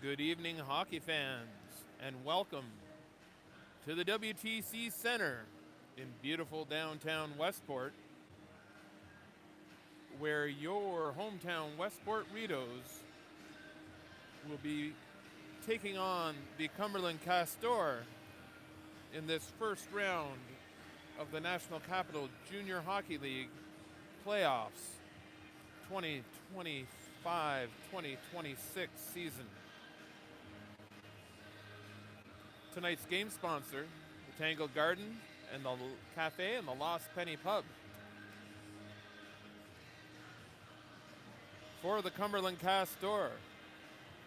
Good evening, hockey fans, and welcome to the WTC Center in beautiful downtown Westport, where your hometown Westport Rideaus will be taking on the Cumberland Castors in this first round of the National Capital Junior Hockey League playoffs 2025-2026 season. Tonight's game sponsor, the Tangled Garden and the Cafe and the Lost Penny Pub. For the Cumberland Castors,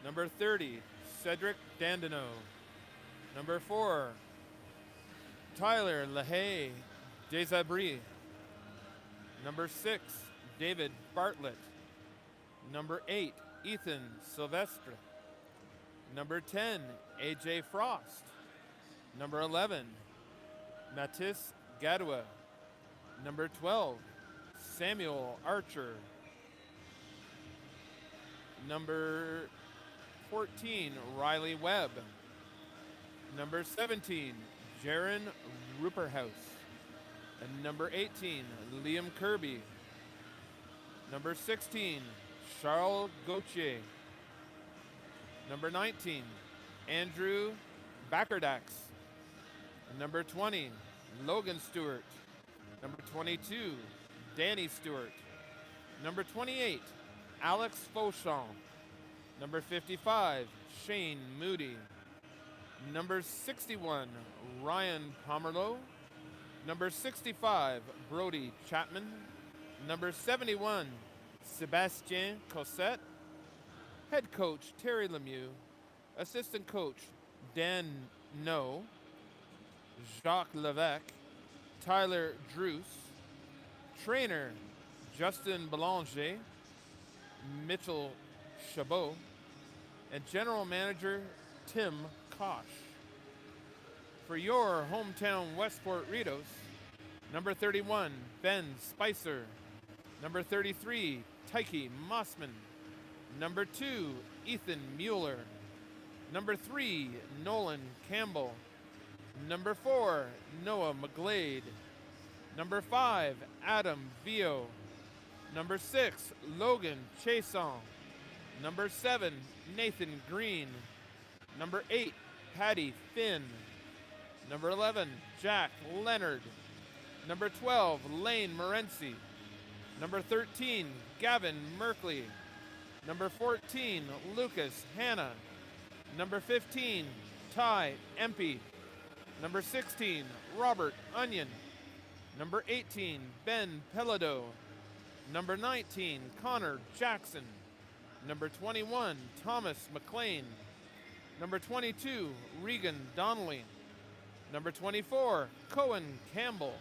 number 30, Cedric Dandeneau. Number 4, Tyler LaHaye Desabris. Number 6, David Bartlett. Number 8, Ethan Sylvestre. Number 10, AJ Frost. Number 11, Mathis Gadua. Number 12, Samuel Archer. Number 14, Riley Webb. Number 17, Jaron Ruperhaus. And number 18, Liam Kirby. Number 16, Charles Gauthier. Number 19, Andrew Backerdax. Number 20, Logan Stewart. Number 22, Danny Stewart. Number 28, Alex Fauchon. Number 55, Shane Moody. Number 61, Ryan Pomerleau. Number 65, Brody Chapman. Number 71, Sebastien Cossette. Head coach, Terry Lemieux. Assistant coach, Dan No. Jacques Levesque. Tyler Druce. Trainer, Justin Belanger. Mitchell Chabot. And general manager, Tim Kosh. For your hometown Westport Rideaus, number 31, Ben Spicer. Number 33, Tyke Mossman. Number 2, Ethan Mueller. Number 3, Nolan Campbell. Number 4, Noah McGlade. Number 5, Adam Vio. Number 6, Logan Chason. Number 7, Nathan Green. Number 8, Patty Finn. Number 11, Jack Leonard. Number 12, Lane Morency. Number 13, Gavin Merkley. Number 14, Lucas Hanna. Number 15, Ty Empey. Number 16, Robert Onion. Number 18, Ben Pelado. Number 19, Connor Jackson. Number 21, Thomas McLean. Number 22, Regan Donnelly. Number 24, Cohen Campbell.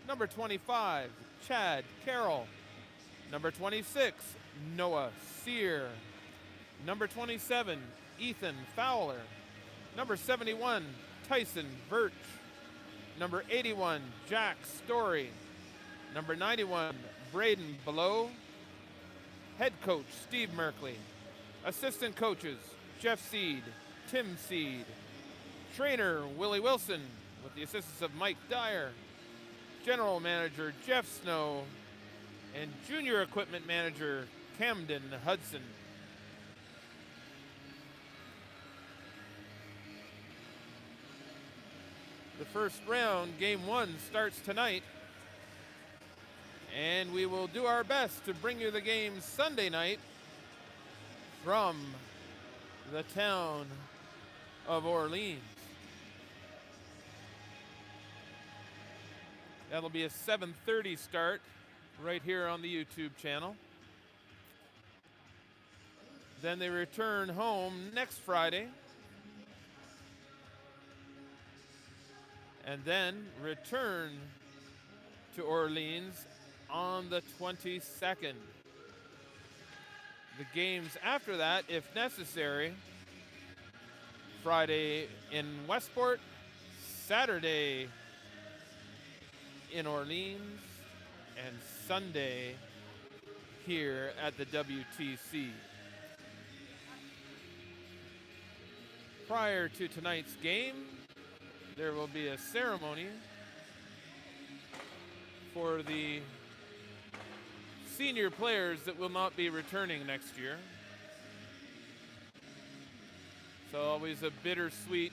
Number 25, Chad Carroll. Number 26, Noah Sear. Number 27, Ethan Fowler. Number 71, Tyson Birch. Number 81, Jack Story. Number 91, Braden Below. Head coach, Steve Merkley. Assistant coaches, Jeff Seed, Tim Seed. Trainer, Willie Wilson, with the assistance of Mike Dyer. General manager, Jeff Snow. And junior equipment manager, Camden Hudson. The first round, game 1, starts tonight. And we will do our best to bring you the game Sunday night from the town of Orleans. That'll be a 7:30 start right here on the YouTube channel. Then they return home next Friday. And then return to Orleans on the 22nd. The games after that, if necessary, Friday in Westport, Saturday in Orleans, and Sunday here at the WTC. Prior to tonight's game, there will be a ceremony for the senior players that will not be returning next year. So always a bittersweet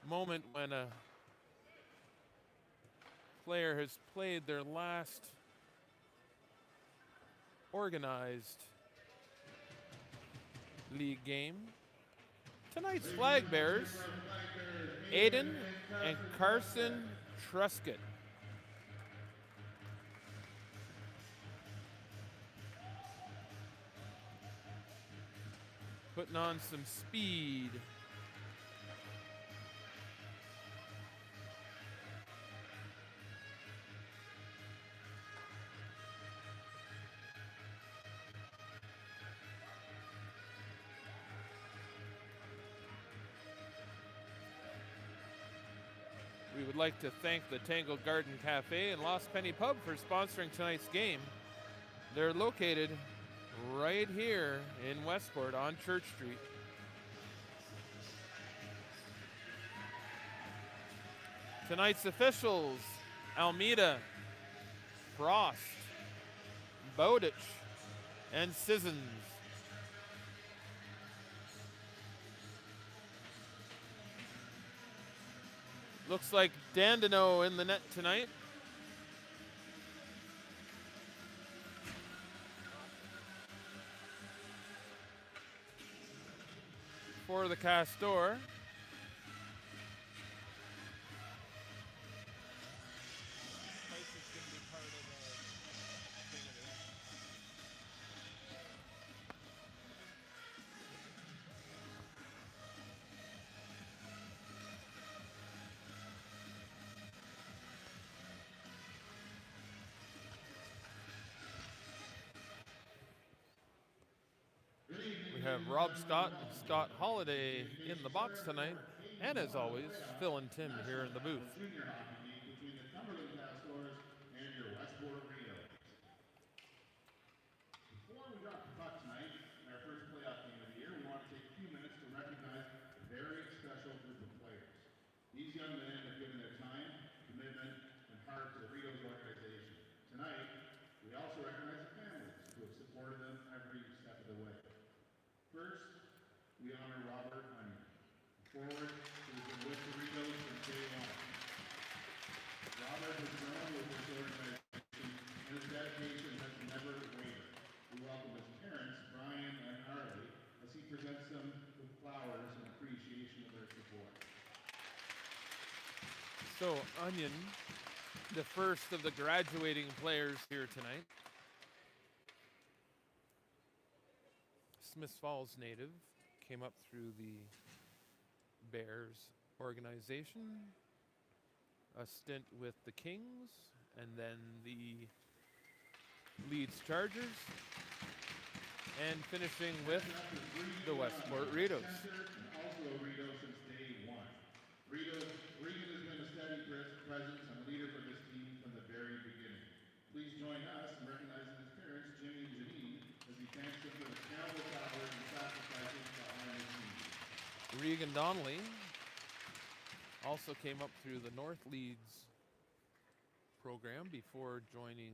moment when a player has played their last organized league game. Tonight's flag bearers, Aiden and Carson Truscott. Putting on some speed. We would like to thank the Tangled Garden Cafe and Lost Penny Pub for sponsoring tonight's game. They're located right here in Westport on Church Street. Tonight's officials, Almeida, Frost, Bowditch, and Sissons. Looks like Dandino in the net tonight. For the Castor. We have Rob Scott and Scott Holiday in the box tonight, and as always, Phil and Tim here in the booth. Junior hockey league between the Cumberland Castors and your Westport Rideaus. Before we drop the puck tonight, in our first playoff game of the year, we want to take a few minutes to recognize a very special group of players. These young men have given their time, commitment, and heart to the Rideaus organization. Tonight, we also recognize the families who have supported them every step of the way. First, we honor Robert Onion, forward who has been with the Rideaus since day one. Robert has grown with this organization, and his dedication has never wavered. We welcome his parents, Brian and Harley, as he presents them with flowers in appreciation of their support. So, Onion, the first of the graduating players here tonight. Smiths Falls native, came up through the Bears organization, a stint with the Kings, and then the Leeds Chargers, and finishing with the Westport Rideaus. Also a Rideau since day one. Regan has been a steady presence and leader for this team from the very beginning. Please join us in recognizing his parents, Jimmy and Janine, as he thanks them for the countless hours and sacrifices behind the scenes. Regan Donnelly also came up through the North Leeds program before joining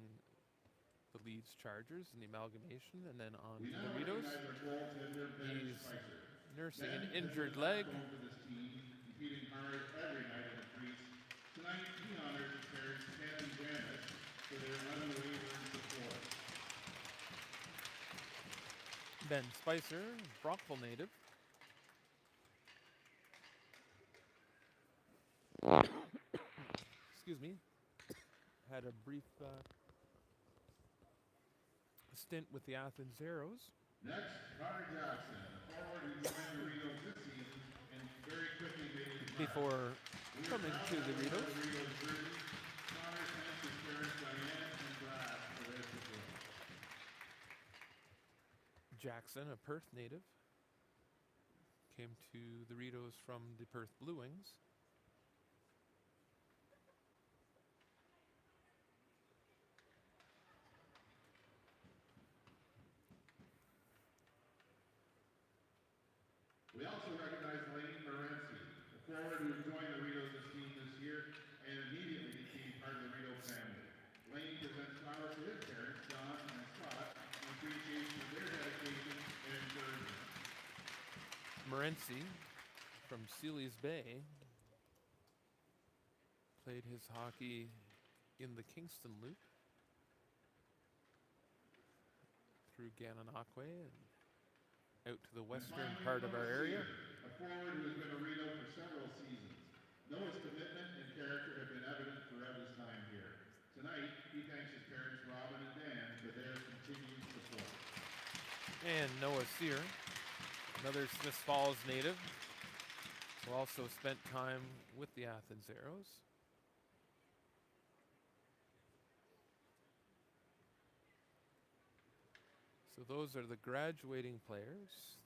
the Leeds Chargers in the amalgamation and then on to the Rideaus. He's nursing an injured leg. Competing hard every night in the crease. Tonight he honors his parents, Ken and Janice, for their unwavering support. Ben Spicer, Brockville native. Excuse me. Had a brief stint with the Athens Arrows. Next, Connor Jackson, a forward who joined the Rideaus this season and very quickly made his mark. Before coming to the Rideaus. Connor thanks his parents, Diane and Brad, for their support. Jackson, a Perth native, came to the Rideaus from the Perth Blue Wings. We also also recognize Lane Morency, a forward who joined the Rideaus team this year and immediately became part of the Rideau family. Lane presents flowers to his parents, John and Scott, in appreciation of their dedication and encouragement. Morency from Sealy's Bay played his hockey in the Kingston Loop through Gananoque and out to the western part of our area. A forward who has been a Rideau for several seasons. Noah's commitment and character have been evident throughout his time here. Tonight, he thanks his parents, Robin and Dan, for their continued support. And Noah Sear, another Smith Falls native, who also spent time with the Athens Arrows. So those are the graduating players.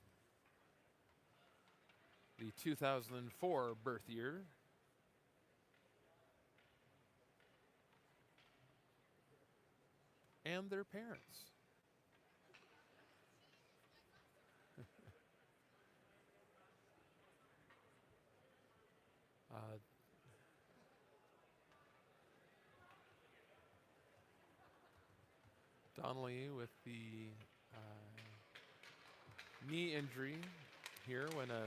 The 2004 birth year. And their parents. Donnelly with the knee injury here when a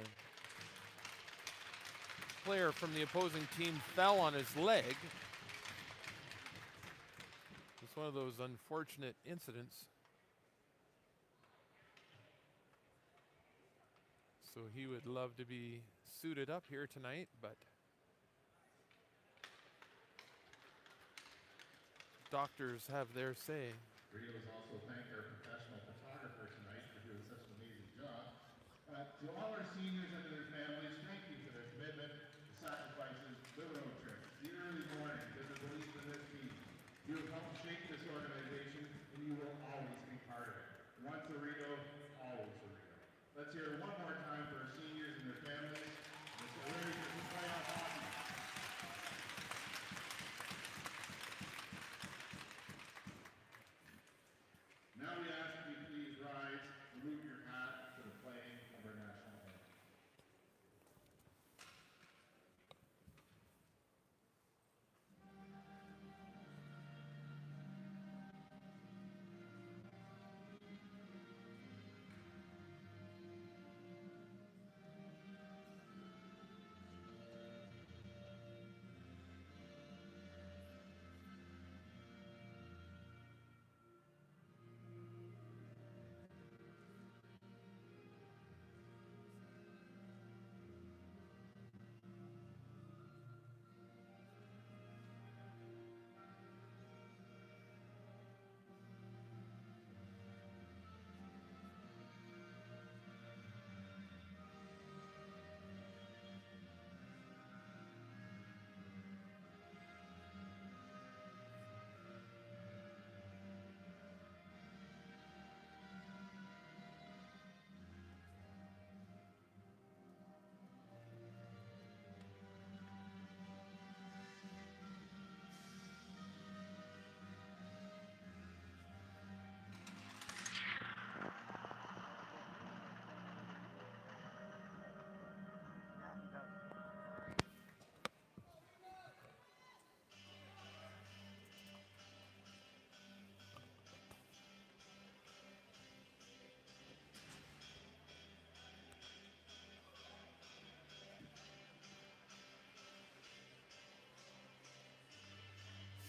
player from the opposing team fell on his leg. It's one of those unfortunate incidents. So he would love to be suited up here tonight, but doctors have their say. Rideaus also thank our professional photographer tonight for doing such an amazing job. To all our seniors and their families, thank you for their commitment, the sacrifices, the road trips, the early mornings, and the belief in this team. You have helped shape this organization, and you will always be part of it. Once a Rideau, always a Rideau. Let's hear it one more time for our seniors and their families. Let's get ready for some playoff hockey. Now we ask that you please rise and move your hat for the playing of our national anthem.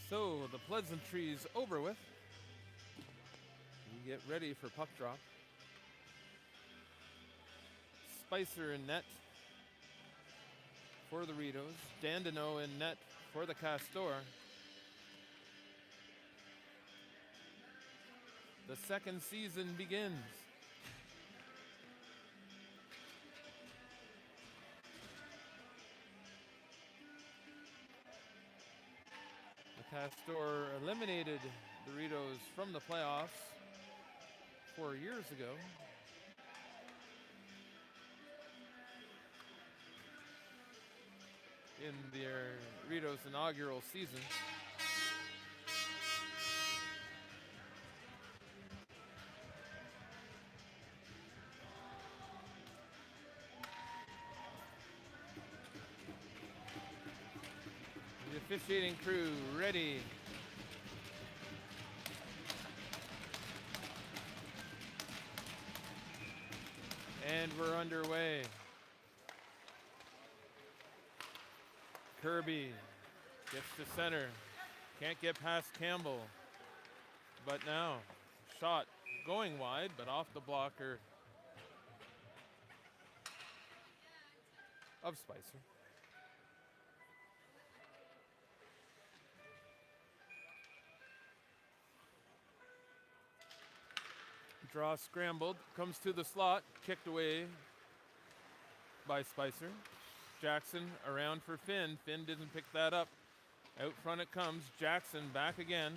So the pleasantries over with. We get ready for puck drop. Spicer in net for the Rideaus. Dandino in net for the Castor. The second season begins. The Castor eliminated the Rideaus from the playoffs 4 years ago. In their Rideaus inaugural season. Officiating crew ready. And we're underway. Kirby gets to center. Can't get past Campbell. But now, shot going wide, but off the blocker of Spicer. Draw scrambled, comes to the slot, kicked away by Spicer. Jackson around for Finn. Finn didn't pick that up. Out front it comes. Jackson back again.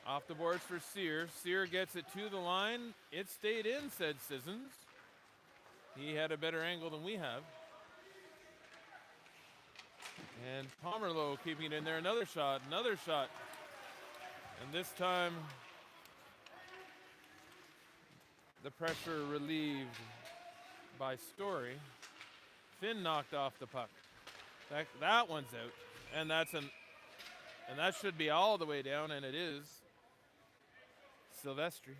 Off the boards for Sear. Sear gets it to the line. It stayed in, said Sissons. He had a better angle than we have. And Pomerleau keeping it in there. Another shot. And this time, the pressure relieved by Story. Finn knocked off the puck. That one's out. And that should be all the way down, and it is. Silvestri.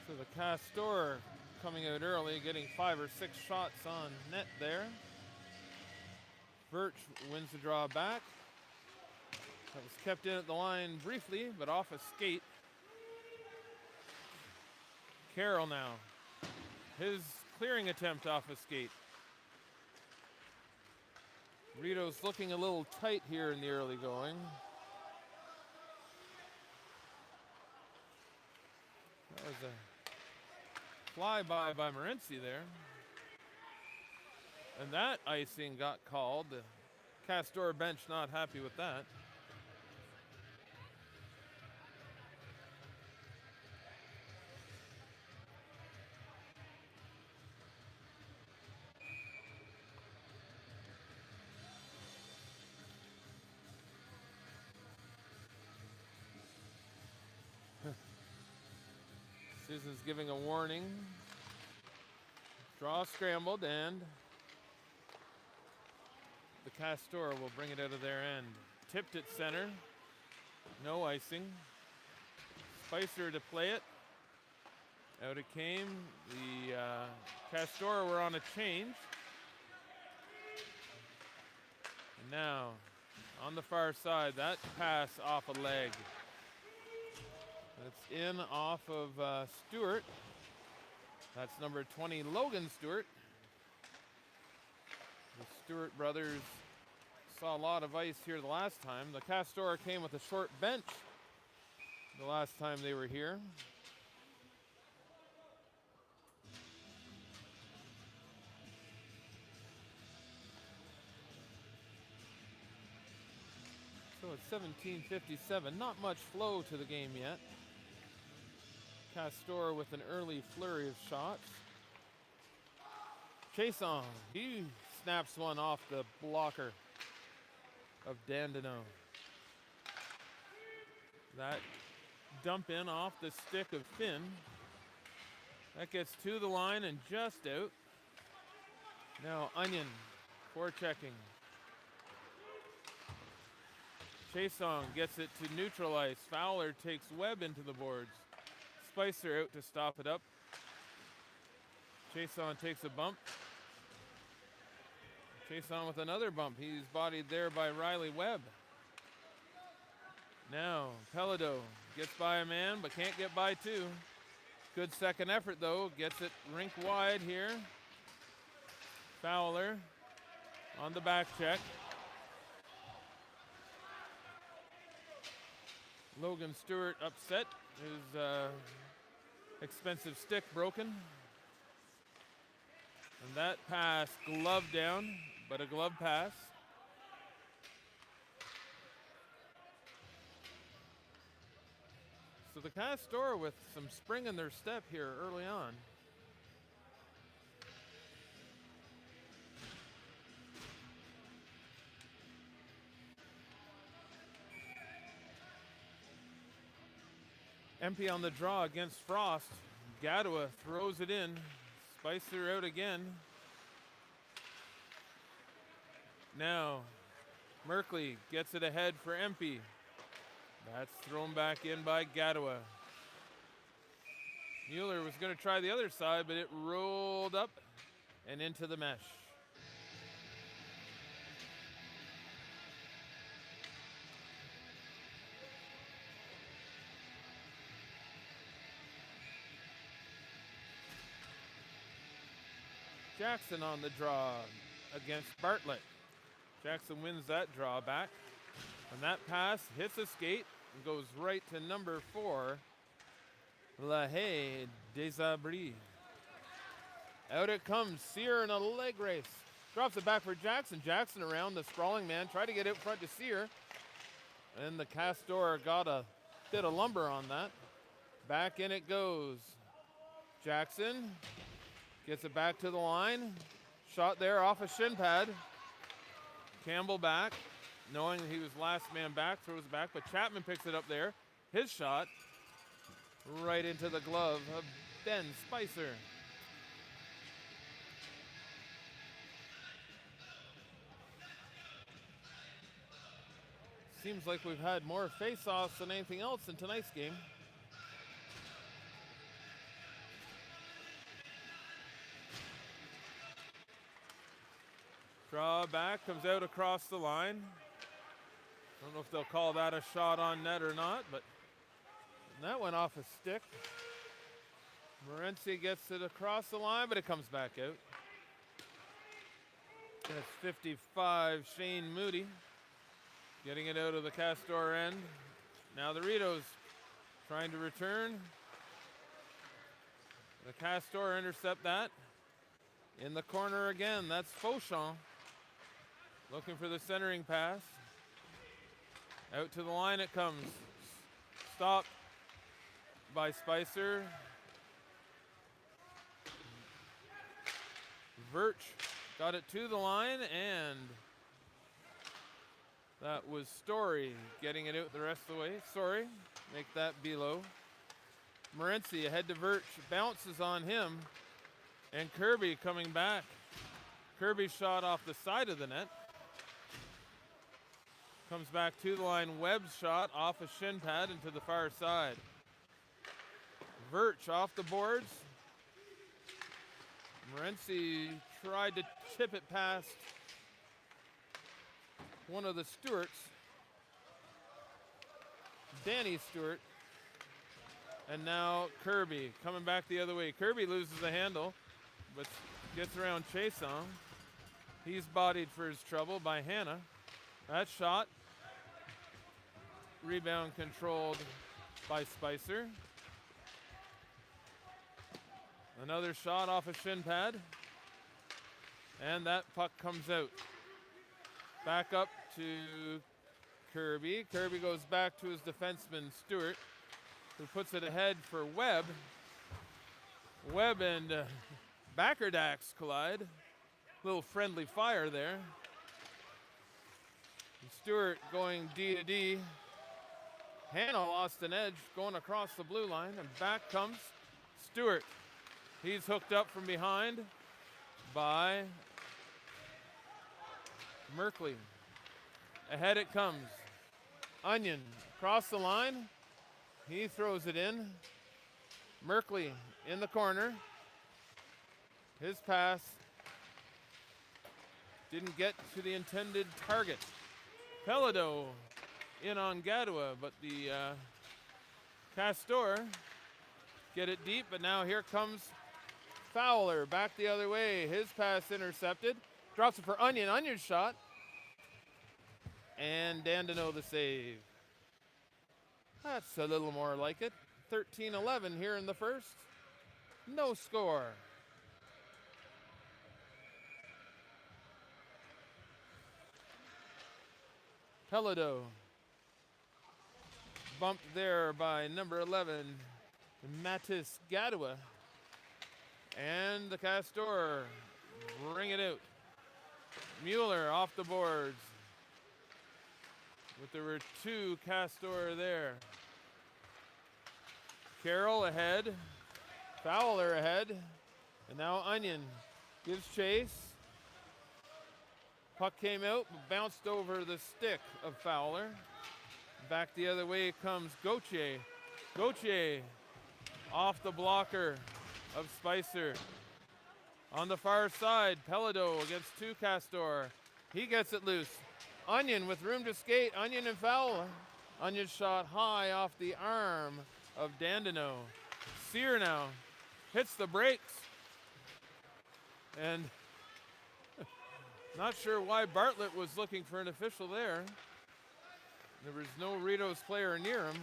So the Castor coming out early, getting 5 or 6 shots on net there. Birch wins the draw back. That was kept in at the line briefly, but off a skate. Carroll now. His clearing attempt off a skate. Rideaus looking a little tight here in the early going. That was a flyby by Morency there. And that icing got called. The Castor bench not happy with that. Susan's giving a warning. Draw scrambled, and the Castor will bring it out of their end. Tipped at center. No icing. Spicer to play it. Out it came. The Castor were on a change. And now, on the far side, that pass off a leg. That's in off of Stewart. That's number 20, Logan Stewart. The Stewart brothers saw a lot of ice here the last time. The Castor came with a short bench the last time they were here. So it's 17:57. Not much flow to the game yet. Castor with an early flurry of shots. Chason, he snaps one off the blocker of Dandeneau. That dump in off the stick of Finn. That gets to the line and just out. Now Onion forechecking. Chason gets it to neutral ice. Fowler takes Webb into the boards. Spicer out to stop it up. Chason takes a bump. Chason with another bump. He's bodied there by Riley Webb. Now, Pelado gets by a man, but can't get by two. Good second effort, though. Gets it rink wide here. Fowler on the back check. Logan Stewart upset. His expensive stick broken. And that pass gloved down, but a glove pass. So the Castor with some spring in their step here early on. Empty on the draw against Frost. Gadua throws it in. Spicer out again. Now, Merkley gets it ahead for Empey. That's thrown back in by Gadua. Mueller was going to try the other side, but it rolled up and into the mesh. Jackson on the draw against Bartlett. Jackson wins that draw back. And that pass hits a skate and goes right to number 4, LaHaye Desabris. Out it comes, Sear in a leg race. Drops it back for Jackson. Jackson around the sprawling man, tried to get out front to Sear. And the Castor got a bit of lumber on that. Back in it goes. Jackson gets it back to the line. Shot there off a shin pad. Campbell back, knowing he was last man back, throws it back, but Chapman picks it up there. His shot right into the glove of Ben Spicer. Seems like we've had more face-offs than anything else in tonight's game. Draw back, comes out across the line. Don't know if they'll call that a shot on net or not, but that went off a stick. Morency gets it across the line, but it comes back out. That's 55, Shane Moody. Getting it out of the Castor end. Now the Rideaus trying to return. The Castor intercept that. In the corner again, that's Fauchon. Looking for the centering pass. Out to the line it comes. Stopped by Spicer. Verch got it to the line, and that was Story getting it out the rest of the way. Sorry, make that below. Morency ahead to Verch, bounces on him, and Kirby coming back. Kirby shot off the side of the net. Comes back to the line. Webb's shot off a shin pad into the far side. Verch off the boards. Morency tried to chip it past one of the Stewarts. Danny Stewart. And now Kirby coming back the other way. Kirby loses the handle, but gets around Chason. He's bodied for his trouble by Hannah. That shot. Rebound controlled by Spicer. Another shot off a shin pad. And that puck comes out. Back up to Kirby. Kirby goes back to his defenseman, Stewart, who puts it ahead for Webb. Webb and Backerdax collide. Little friendly fire there. Stewart going D to D. Hannah lost an edge going across the blue line, and back comes Stewart. He's hooked up from behind by Merkley. Ahead it comes. Onion across the line. He throws it in. Merkley in the corner. His pass didn't get to the intended target. Pelado in on Gadua, but the Castor get it deep, but now here comes Fowler back the other way. His pass intercepted. Drops it for Onion. Onion's shot. And Dandino the save. That's a little more like it. 13-11 here in the first. No score. Pelado. Bumped there by number 11, Mattis Gadua. And the Castor bring it out. Mueller off the boards. But there were two Castor there. Carroll ahead. Fowler ahead. And now Onion gives chase. Puck came out, but bounced over the stick of Fowler. Back the other way comes Gauthier. Gauthier off the blocker of Spicer. On the far side, Pelado against two Castor. He gets it loose. Onion with room to skate. Onion and Fowler. Onion shot high off the arm of Dandino. Sear now hits the brakes. And not sure why Bartlett was looking for an official there. There was no Rideaus player near him.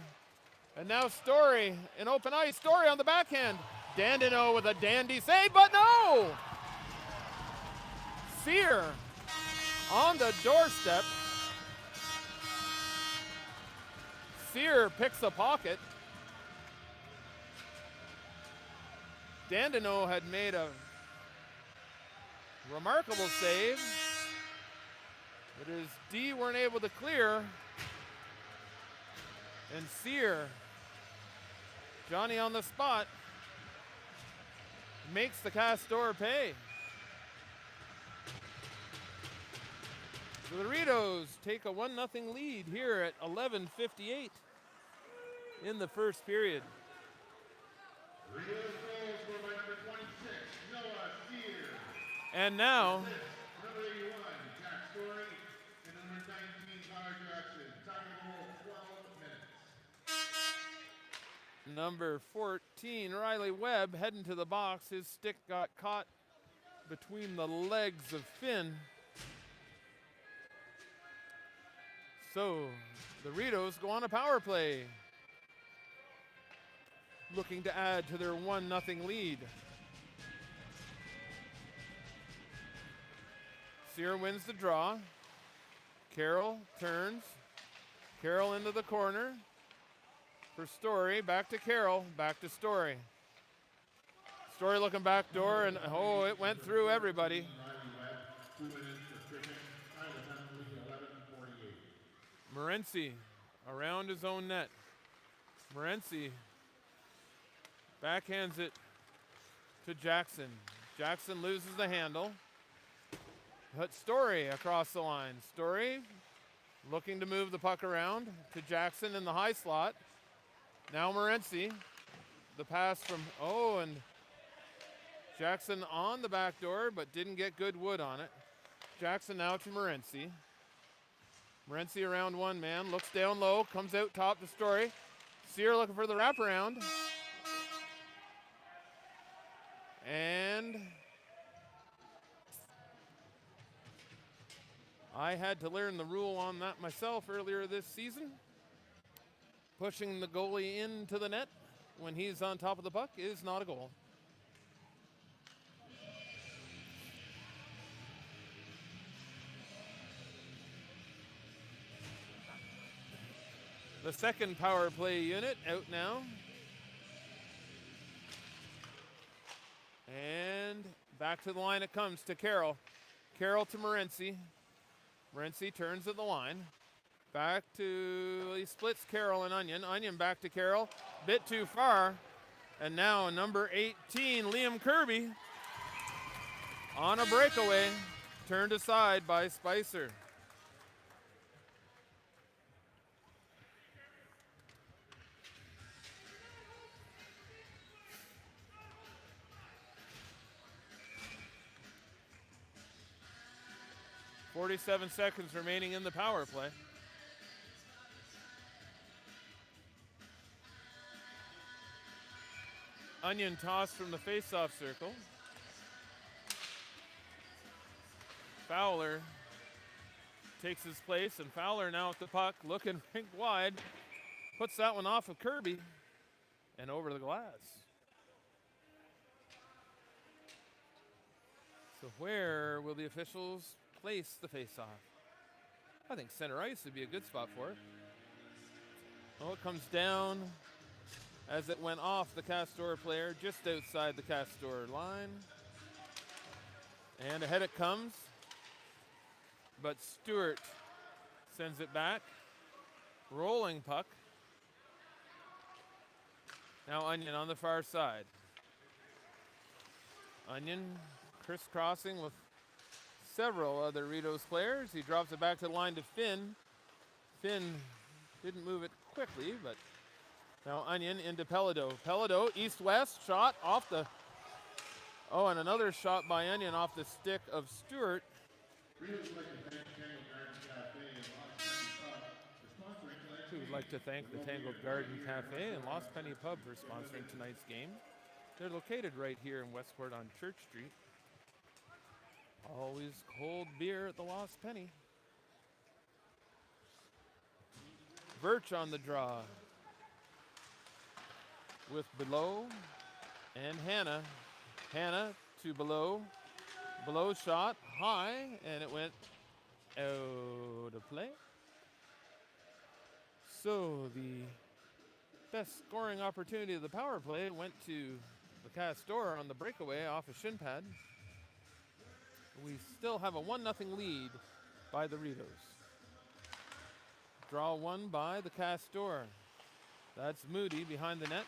And now Story in open ice. Story on the backhand. Dandino with a dandy save, but no! Sear on the doorstep. Sear picks a pocket. Dandino had made a remarkable save. But his D weren't able to clear. And Sear, Johnny on the spot, makes the Castor pay. So the Rideaus take a 1-0 lead here at 11:58 in the first period. Rideaus goal scored by number 26, Noah Sear. And now, Number 81, Jack Story, and number 19, Connor Jackson. Time of goal, 12 minutes. number 14, Riley Webb, heading to the box. His stick got caught between the legs of Finn. So the Rideaus go on a power play, looking to add to their 1-0 lead. Sear wins the draw. Carroll turns. Carroll into the corner for Story. Back to Carroll. Back to Story. Story looking back door, and oh, it went through everybody. Morency around his own net. Morency backhands it to Jackson. Jackson loses the handle. But Story across the line. Story looking to move the puck around to Jackson in the high slot. Now Morency. The pass from, and Jackson on the back door, but didn't get good wood on it. Jackson now to Morency. Morency around one man, looks down low, comes out top to Story. Sear looking for the wraparound. And I had to learn the rule on that myself earlier this season. Pushing the goalie into the net when he's on top of the puck is not a goal. The second power play unit out now. And back to the line it comes to Carroll. Carroll to Morency. Morency turns at the line. Back to, he splits Carroll and Onion. Onion back to Carroll. Bit too far. And now number 18, Liam Kirby, on a breakaway. Turned aside by Spicer. .47 seconds remaining in the power play. Onion toss from the face-off circle. Fowler takes his place, and Fowler now at the puck, looking rink wide. Puts that one off of Kirby and over the glass. So where will the officials place the face-off? I think center ice would be a good spot for it. Oh, it comes down as it went off the Castor player, just outside the Castor line. And ahead it comes. But Stewart sends it back. Rolling puck. Now Onion on the far side. Onion crisscrossing with several other Rideaus players. He drops it back to the line to Finn. Finn didn't move it quickly, but now Onion into Pelado. Pelado, east-west, shot off the... Oh, and another shot by Onion off the stick of Stewart. We would like to thank the Tangled Garden Cafe and Lost Penny Pub for sponsoring tonight's game. They're located right here in Westport on Church Street. Always cold beer at the Lost Penny. Birch on the draw with Below and Hannah. Hannah to Below. Below shot high, and it went out of play. So the best scoring opportunity of the power play went to the Castor on the breakaway off a shin pad. We still have a 1-0 lead by the Rideaus. Draw one by the Castor. That's Moody behind the net.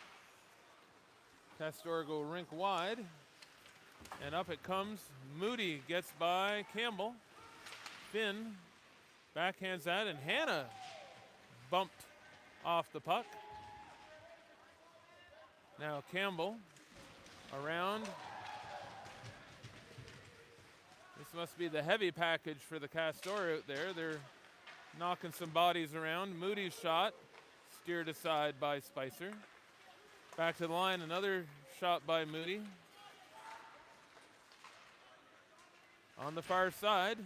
Castor go rink wide. And up it comes. Moody gets by Campbell. Finn backhands that, and Hannah bumped off the puck. Now Campbell around. This must be the heavy package for the Castor out there. They're knocking some bodies around. Moody's shot steered aside by Spicer. Back to the line, another shot by Moody. On the far side,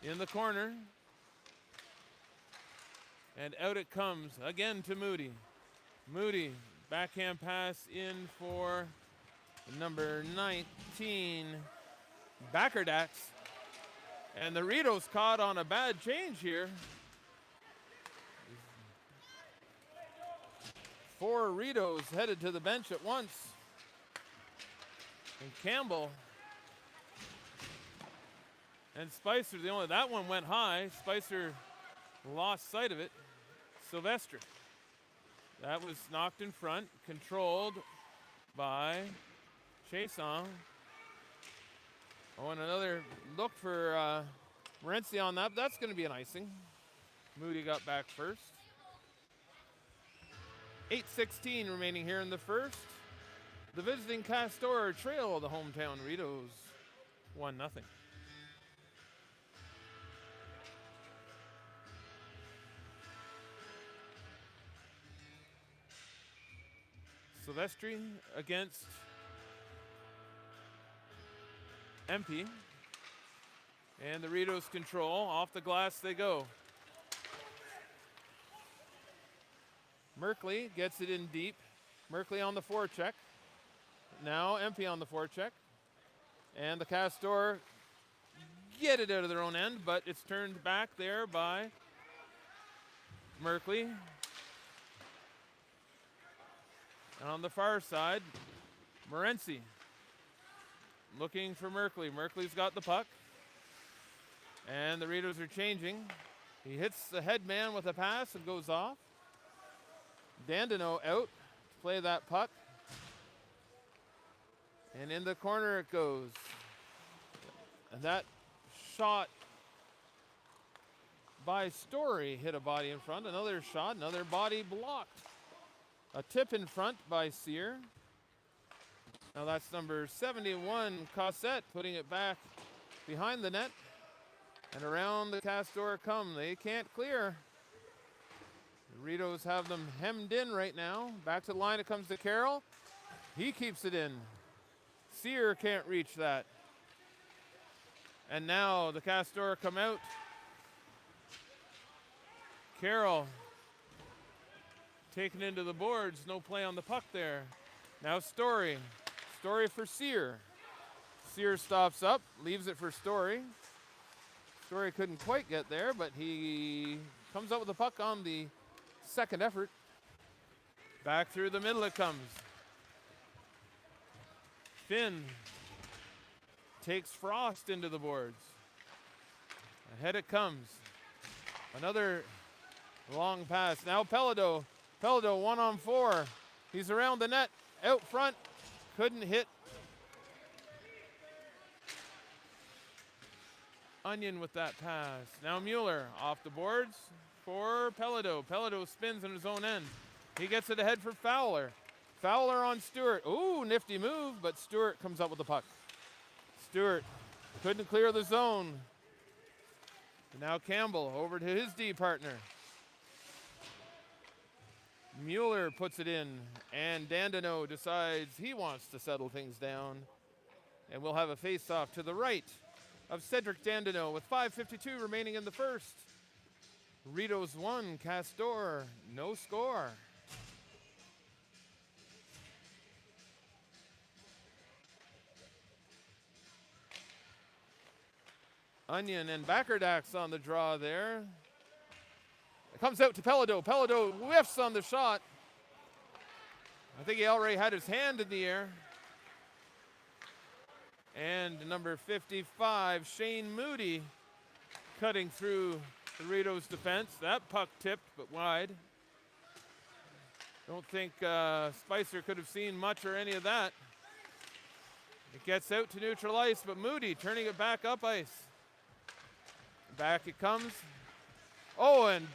in the corner. And out it comes again to Moody. Moody, backhand pass in for number 19, Backerdax. And the Rideaus caught on a bad change here. 4 Rideaus headed to the bench at once. And Campbell and Spicer, that one went high. Spicer lost sight of it. Sylvester. That was knocked in front, controlled by Chason. Oh, and another look for Morency on that. That's going to be an icing. Moody got back first. 8:16 remaining here in the first. The visiting Castor trail the hometown Rideaus 1-0. Silvestri against Empey. And the Rideaus control. Off the glass they go. Merkley gets it in deep. Merkley on the forecheck. Now Empey on the forecheck. And the Castor get it out of their own end, but it's turned back there by Merkley. And on the far side, Morency looking for Merkley. Merkley's got the puck. And the Rideaus are changing. He hits the head man with a pass and goes off. Dandino out to play that puck. And in the corner it goes. And that shot by Story hit a body in front. Another shot, another body blocked. A tip in front by Sear. Now that's number 71, Cossette, putting it back behind the net. And around the Castor come. They can't clear. The Rideaus have them hemmed in right now. Back to the line it comes to Carroll. He keeps it in. Sear can't reach that. And now the Castor come out. Carroll taken into the boards. No play on the puck there. Now Story. Story for Sear. Sear stops up, leaves it for Story. Story couldn't quite get there, but he comes up with the puck on the second effort. Back through the middle it comes. Finn takes Frost into the boards. Ahead it comes. Another long pass. Now Pelado. Pelado 1-on-4. He's around the net, out front, couldn't hit. Onion with that pass. Now Mueller off the boards for Pelado. Pelado spins in his own end. He gets it ahead for Fowler. Fowler on Stewart. Ooh, nifty move, but Stewart comes up with the puck. Stewart couldn't clear the zone. And now Campbell over to his D partner. Mueller puts it in, and Dandino decides he wants to settle things down. And we'll have a face-off to the right of Cedric Dandino with 5:52 remaining in the first. Rideaus 1, Castor, no score. Onion and Backerdax on the draw there. It comes out to Pelado. Pelado whiffs on the shot. I think he already had his hand in the air. And number 55, Shane Moody, cutting through the Rideaus defense. That puck tipped, but wide. Don't think Spicer could have seen much or any of that. It gets out to neutral ice, but Moody turning it back up ice. Back it comes. Oh, and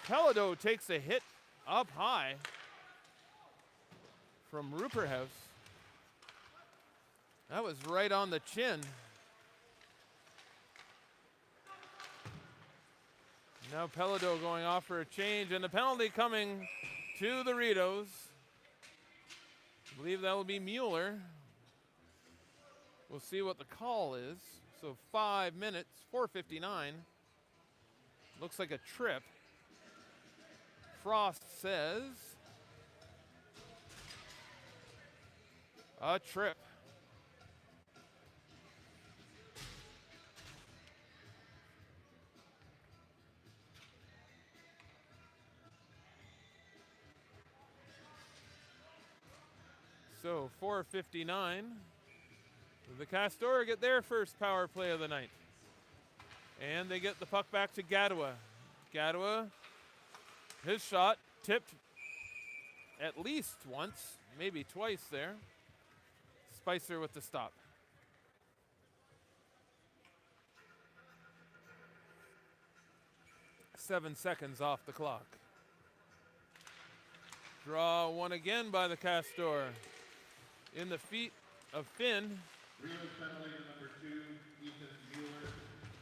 Pelado takes a hit up high from Ruperhaus. That was right on the chin. Now Pelado going off for a change, and the penalty coming to the Rideaus. I believe that will be Mueller. We'll see what the call is. So 5 minutes, 4:59. Looks like a trip. Frost says a trip. So 4:59. The Castors get their first power play of the night. And they get the puck back to Gadua. Gadua, his shot tipped at least once, maybe twice there. Spicer with the stop. Seven seconds off the clock. Draw one again by the Castor. In the feet of Finn. Rideaus penalty to number 2, Ethan Mueller.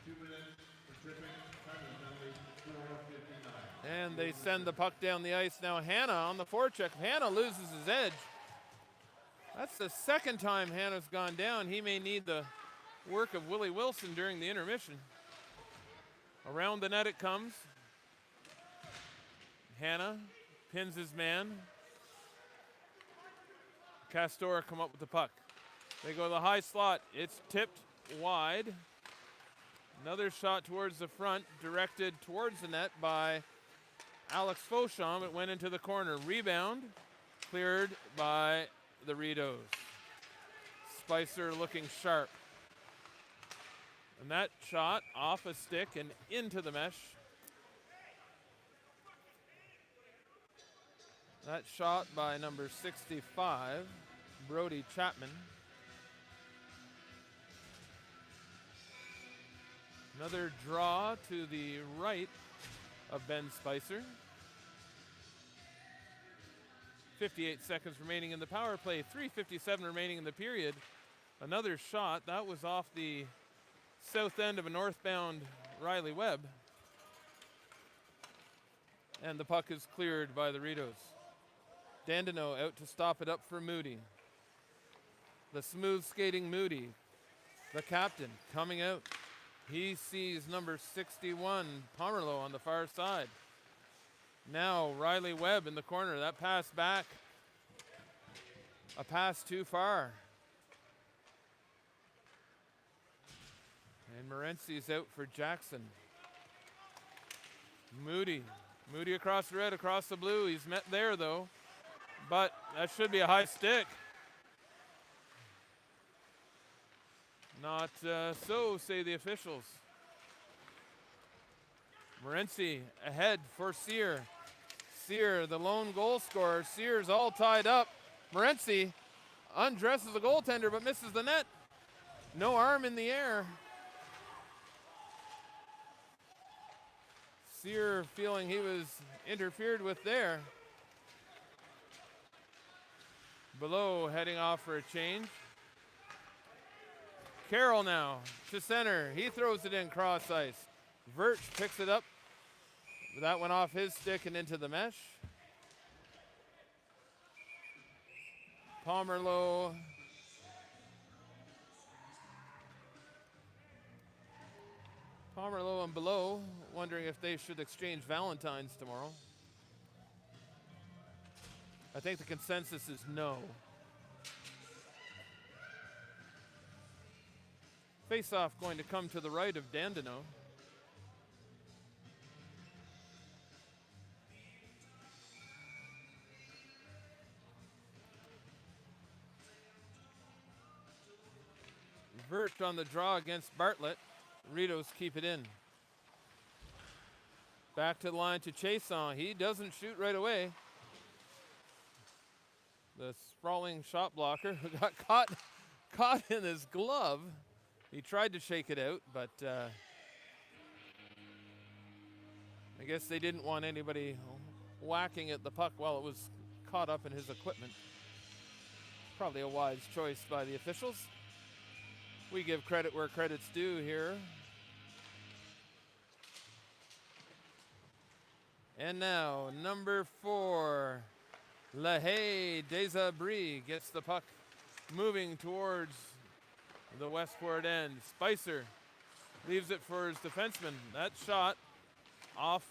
2 minutes for tripping. Time penalty, 4:59. And they send the puck down the ice. Now Hannah on the forecheck. Hannah loses his edge. That's the second time Hannah's gone down. He may need the work of Willie Wilson during the intermission. Around the net it comes. Hannah pins his man. Castor come up with the puck. They go to the high slot. It's tipped wide. Another shot towards the front, directed towards the net by Alex Fauchon. It went into the corner. Rebound, cleared by the Rideaus. Spicer looking sharp. And that shot off a stick and into the mesh. That shot by number 65, Brody Chapman. Another draw to the right of Ben Spicer. 58 seconds remaining in the power play, 3:57 remaining in the period. Another shot, that was off the south end of a northbound Riley Webb. And the puck is cleared by the Rideaus. Dandino out to stop it up for Moody. The smooth skating Moody, the captain, coming out. He sees number 61, Pomerleau, on the far side. Now Riley Webb in the corner. That pass back. A pass too far. And Morency's out for Jackson. Moody. Moody across the red, across the blue. He's met there, though. But that should be a high stick. Not so, say the officials. Morency ahead for Sear. Sear, the lone goal scorer. Sear's all tied up. Morency undresses the goaltender but misses the net. No arm in the air. Sear feeling he was interfered with there. Below heading off for a change. Carroll now to center. He throws it in cross ice. Verch picks it up. That went off his stick and into the mesh. Pomerleau and Below wondering if they should exchange Valentines tomorrow. I think the consensus is no. Face-off going to come to the right of Dandenong. Vert on the draw against Bartlett. Rideaus keep it in. Back to the line to Chason. He doesn't shoot right away. The sprawling shot blocker who got caught in his glove. He tried to shake it out, but I guess they didn't want anybody whacking at the puck while it was caught up in his equipment. Probably a wise choice by the officials. We give credit where credit's due here. And now, number 4, LaHaye Desabris gets the puck moving towards the Westport end. Spicer leaves it for his defenseman. That shot off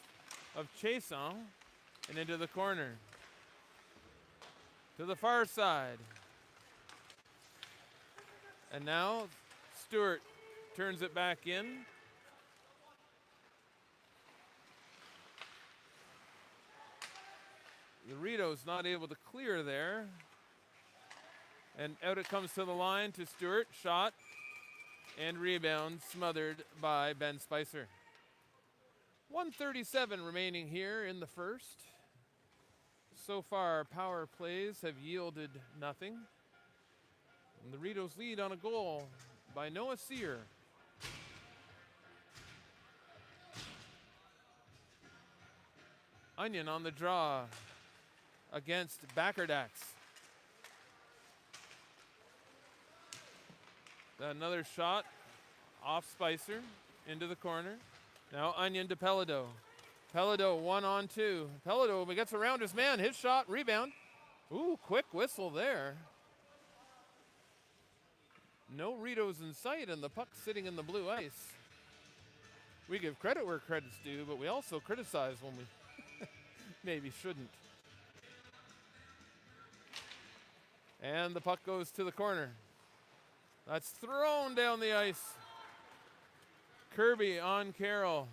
of Chason and into the corner. To the far side. And now Stewart turns it back in. The Rideaus not able to clear there. And out it comes to the line to Stewart. Shot and rebound smothered by Ben Spicer. 1:37 remaining here in the first. So far, power plays have yielded nothing. And the Rideaus lead on a goal by Noah Sear. Onion on the draw against Backerdax. Another shot off Spicer into the corner. Now Onion to Pelado. Pelado 1-on-2. Pelado gets around his man. His shot, rebound. Ooh, quick whistle there. No Rideaus in sight and the puck sitting in the blue ice. We give credit where credit's due, but we also criticize when we maybe shouldn't. And the puck goes to the corner. That's thrown down the ice. Kirby on Carroll.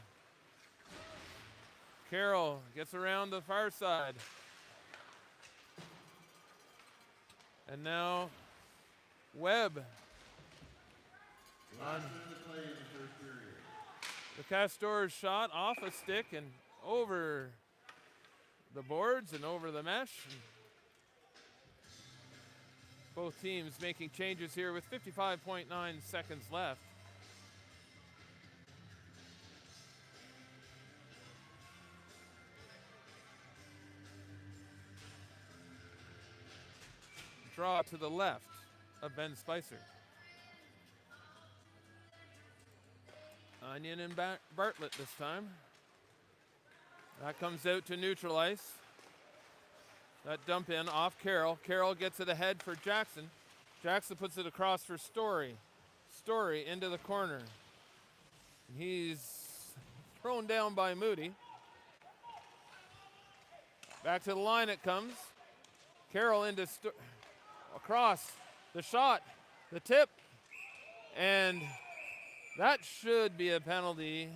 Carroll gets around the far side. And now Webb. Last minute of play in the first period. The Castors shot off a stick and over the boards and over the mesh. Both teams making changes here with 55.9 seconds left. Draw to the left of Ben Spicer. Onion and Bartlett this time. That comes out to neutral ice. That dump in off Carroll. Carroll gets it ahead for Jackson. Jackson puts it across for Story. Story into the corner. He's thrown down by Moody. Back to the line it comes. Carroll into across. The shot. The tip. And that should be a penalty.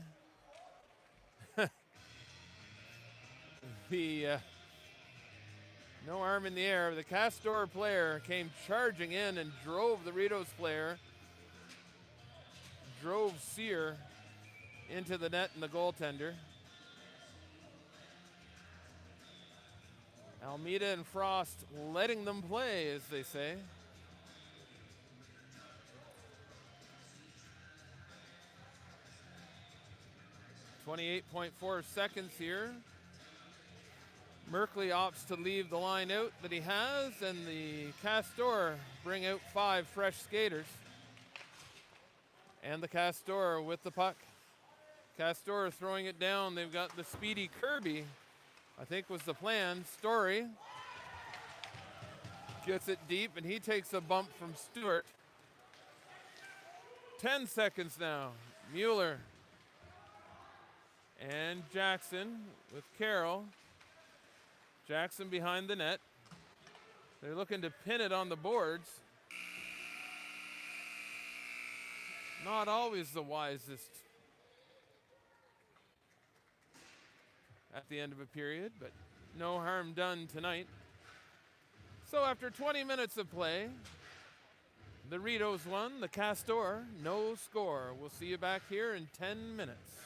No arm in the air. The Castor player came charging in and drove the Rideaus player. Drove Sear into the net and the goaltender. Almeida and Frost letting them play, as they say. .4 seconds here. Merkley opts to leave the line out that he has, and the Castors bring out 5 fresh skaters. And the Castors with the puck. Castors throwing it down. They've got the speedy Kirby, I think was the plan. Story gets it deep, and he takes a bump from Stewart. 10 seconds now. Mueller and Jackson with Carroll. Jackson behind the net. They're looking to pin it on the boards. Not always the wisest at the end of a period, but no harm done tonight. So after 20 minutes of play, the Rideaus won, the Castors no score. We'll see you back here in 10 minutes.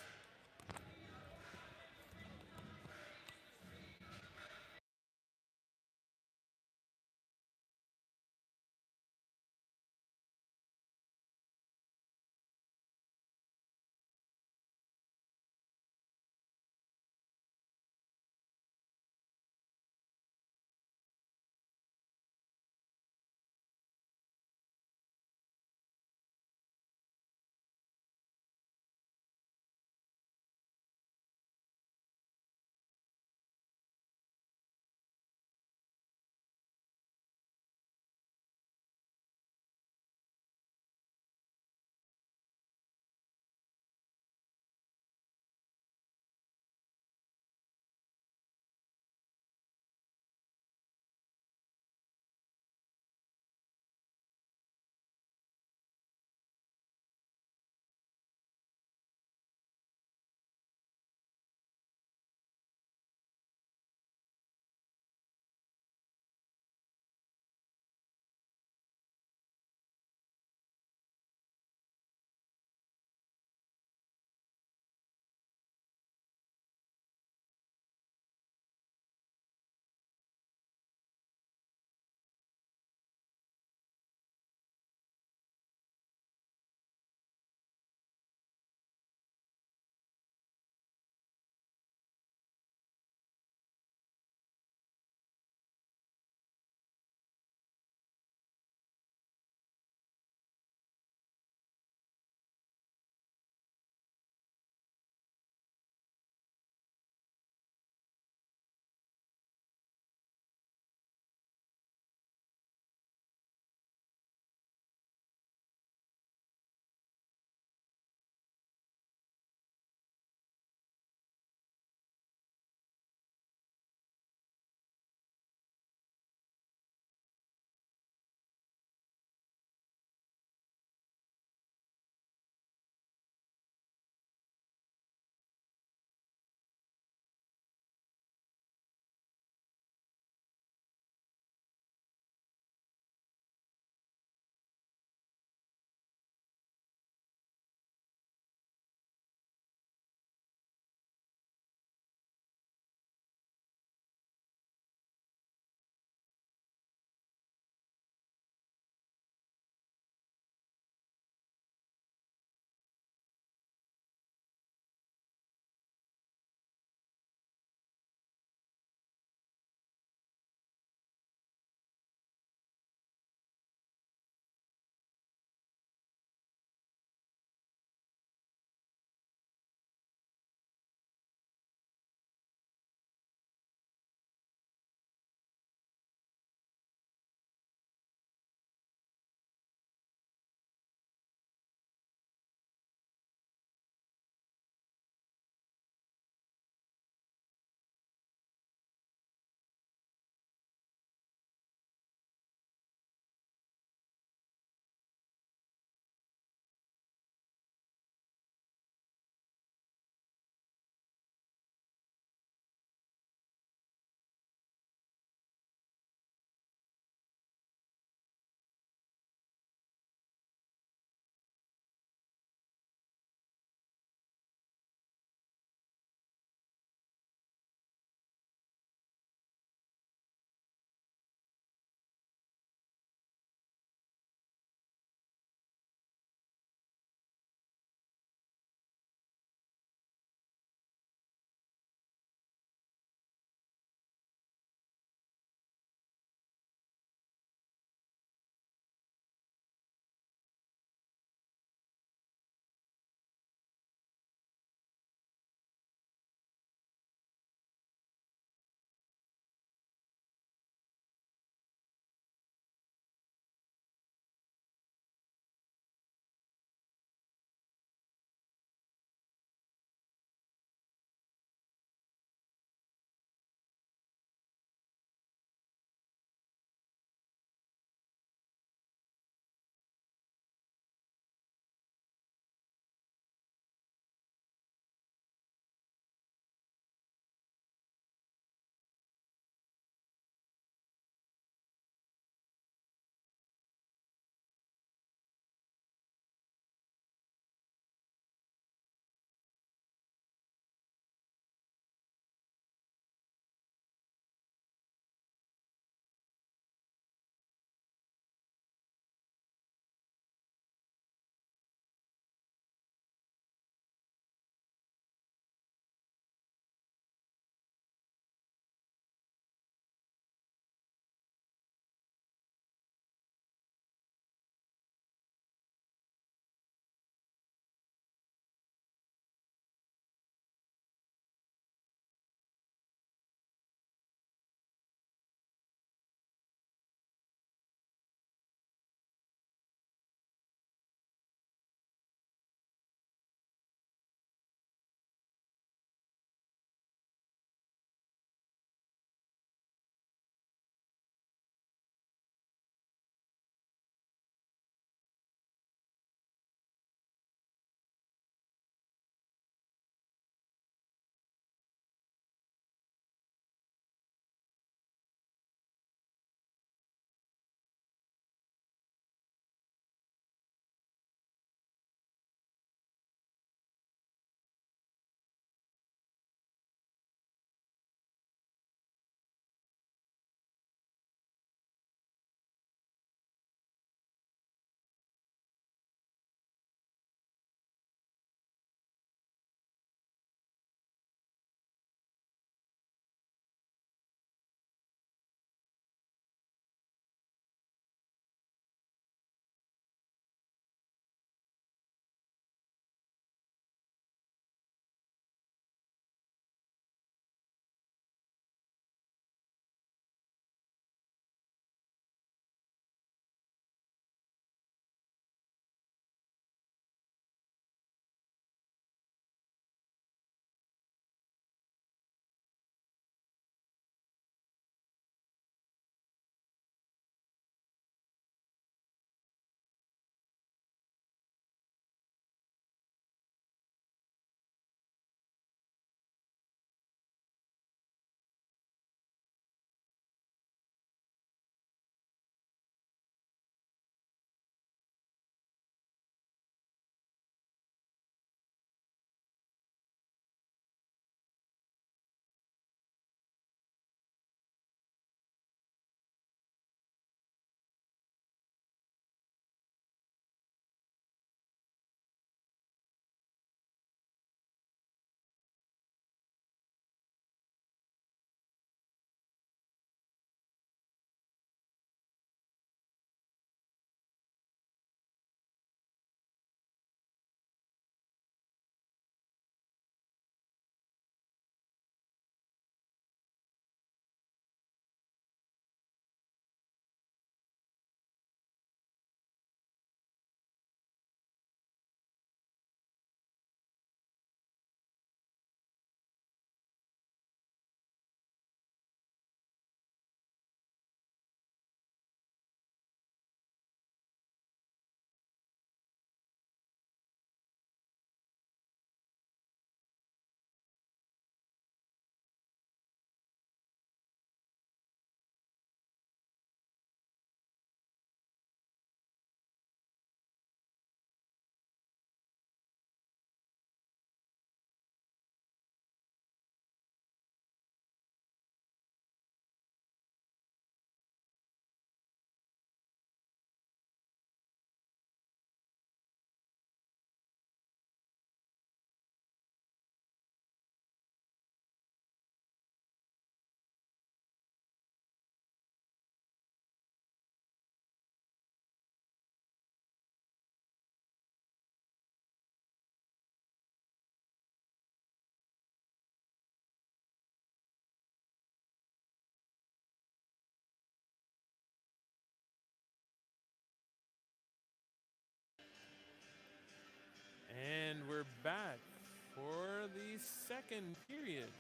second period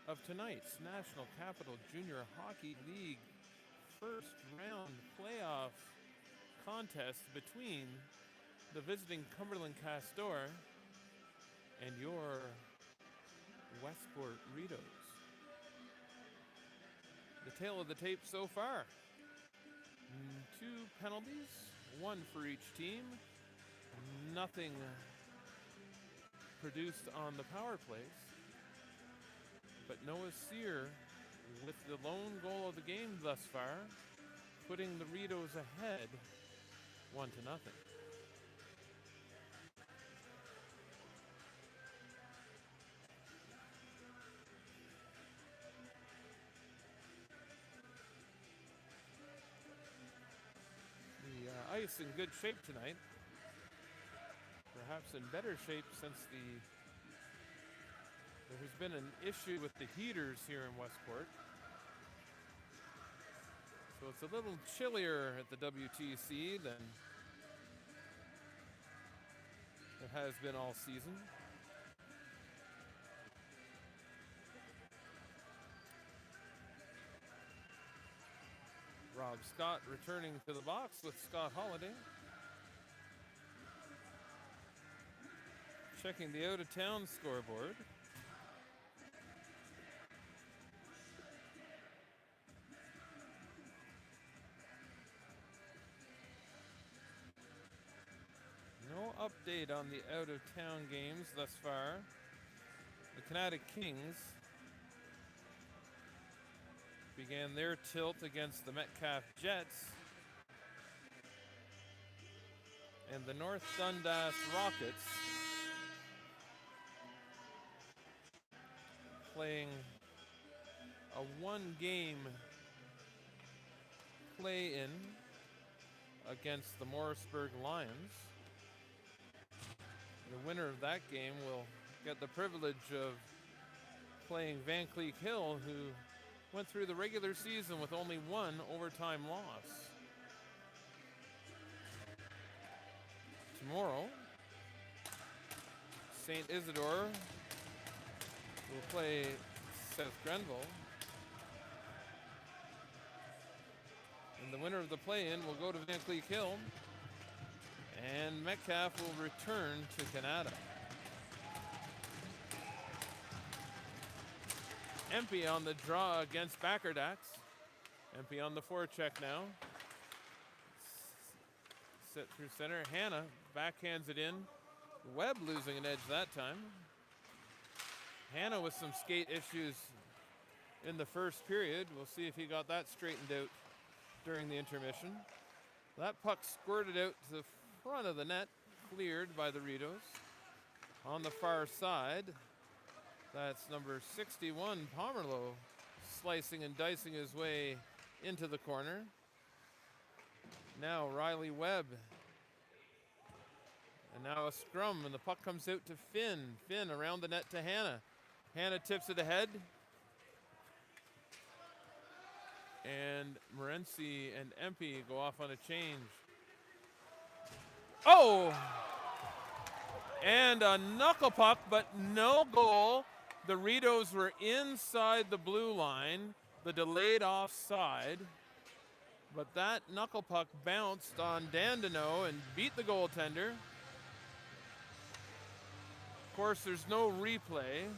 of tonight's National Capital Junior Hockey League first round playoff contest between the visiting Cumberland Castors and your Westport Rideaus. The tale of the tape so far. 2 penalties, 1 for each team. Nothing produced on the power plays. But Noah Sear, with the lone goal of the game thus far, putting the Rideaus ahead 1-0. The ice in good shape tonight. Perhaps in better shape since there has been an issue with the heaters here in Westport. So it's a little chillier at the WTC than it has been all season. Rob Scott returning to the box with Scott Holiday. Checking the out-of-town scoreboard. No update on the out-of-town games thus far. The Kinetic Kings began their tilt against the Metcalfe Jets. And the North Dundas Rockets playing a 1-game play-in against the Morrisburg Lions. The winner of that game will get the privilege of playing Van Cleek Hill, who went through the regular season with only 1 overtime loss. Tomorrow, St. Isidore will play Seth Grenville. And the winner of the play-in will go to Van Cleek Hill. And Metcalfe will return to Canada. Empey on the draw against Backerdax. Empey on the forecheck now. Set through center. Hanna backhands it in. Webb losing an edge that time. Hanna with some skate issues in the first period. We'll see if he got that straightened out during the intermission. That puck squirted out to the front of the net, cleared by the Rideaus. On the far side, that's number 61, Pomerleau, slicing and dicing his way into the corner. Now Riley Webb. And now a scrum, and the puck comes out to Finn. Finn around the net to Hanna. Hanna tips it ahead. And Morency and Empey go off on a change. Oh! And a knuckle puck, but no goal. The Rideaus were inside the blue line, the delayed offside. But that knuckle puck bounced on Dandino and beat the goaltender. Of course, there's no replay.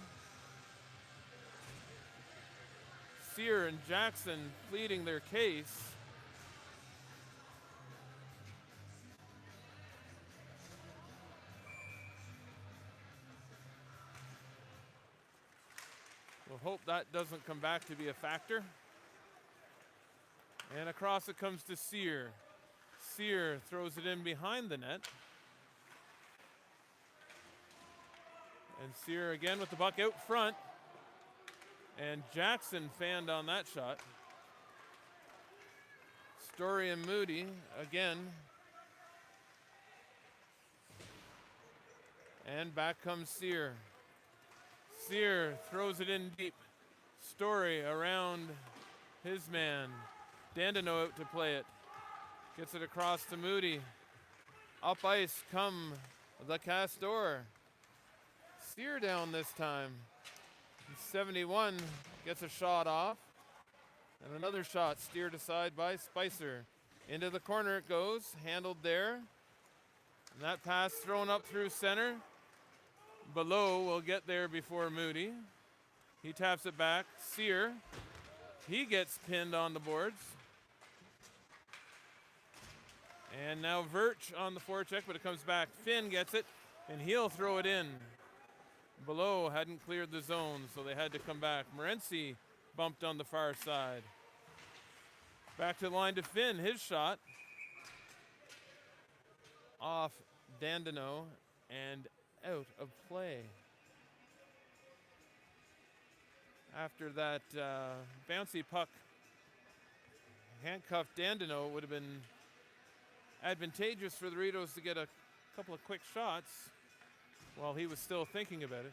Sear and Jackson pleading their case. We'll hope that doesn't come back to be a factor. And across it comes to Sear. Sear throws it in behind the net. And Sear again with the puck out front. And Jackson fanned on that shot. Story and Moody again. And back comes Sear. Sear throws it in deep. Story around his man. Dandino out to play it. Gets it across to Moody. Up ice come the Castor. Steer down this time. 71 gets a shot off. And another shot steered aside by Spicer. Into the corner it goes, handled there. And that pass thrown up through center. Below will get there before Moody. He taps it back. Sear. He gets pinned on the boards. And now Verch on the forecheck, but it comes back. Finn gets it, and he'll throw it in. Below hadn't cleared the zone, so they had to come back. Morency bumped on the far side. Back to the line to Finn, his shot. Off Dandino and out of play. After that bouncy puck handcuffed Dandino, it would have been advantageous for the Rideaus to get a couple of quick shots while he was still thinking about it.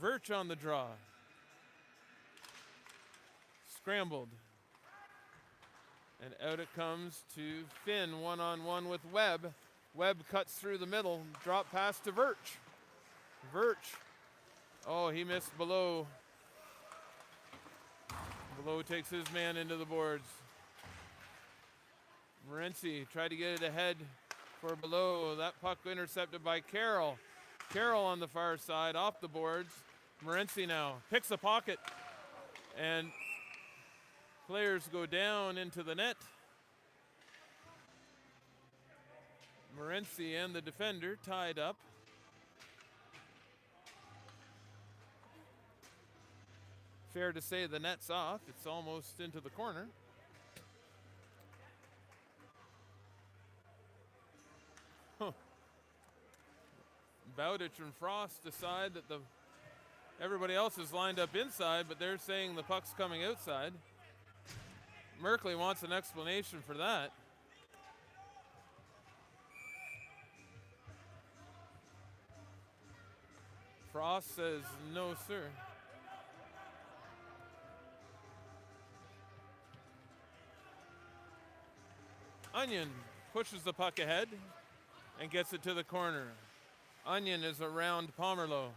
Verch on the draw. Scrambled. And out it comes to Finn, one-on-one with Webb. Webb cuts through the middle, drop pass to Verch. Verch. Oh, he missed Below. Below takes his man into the boards. Morency tried to get it ahead for Below. That puck intercepted by Carroll. Carroll on the far side, off the boards. Morency now picks a pocket, and players go down into the net. Morency and the defender tied up. Fair to say the net's off. It's almost into the corner. Bowditch and Frost decide that everybody else is lined up inside, but they're saying the puck's coming outside. Merkley wants an explanation for that. Frost says, no, sir. Onion pushes the puck ahead and gets it to the corner. Onion is around Pomerleau.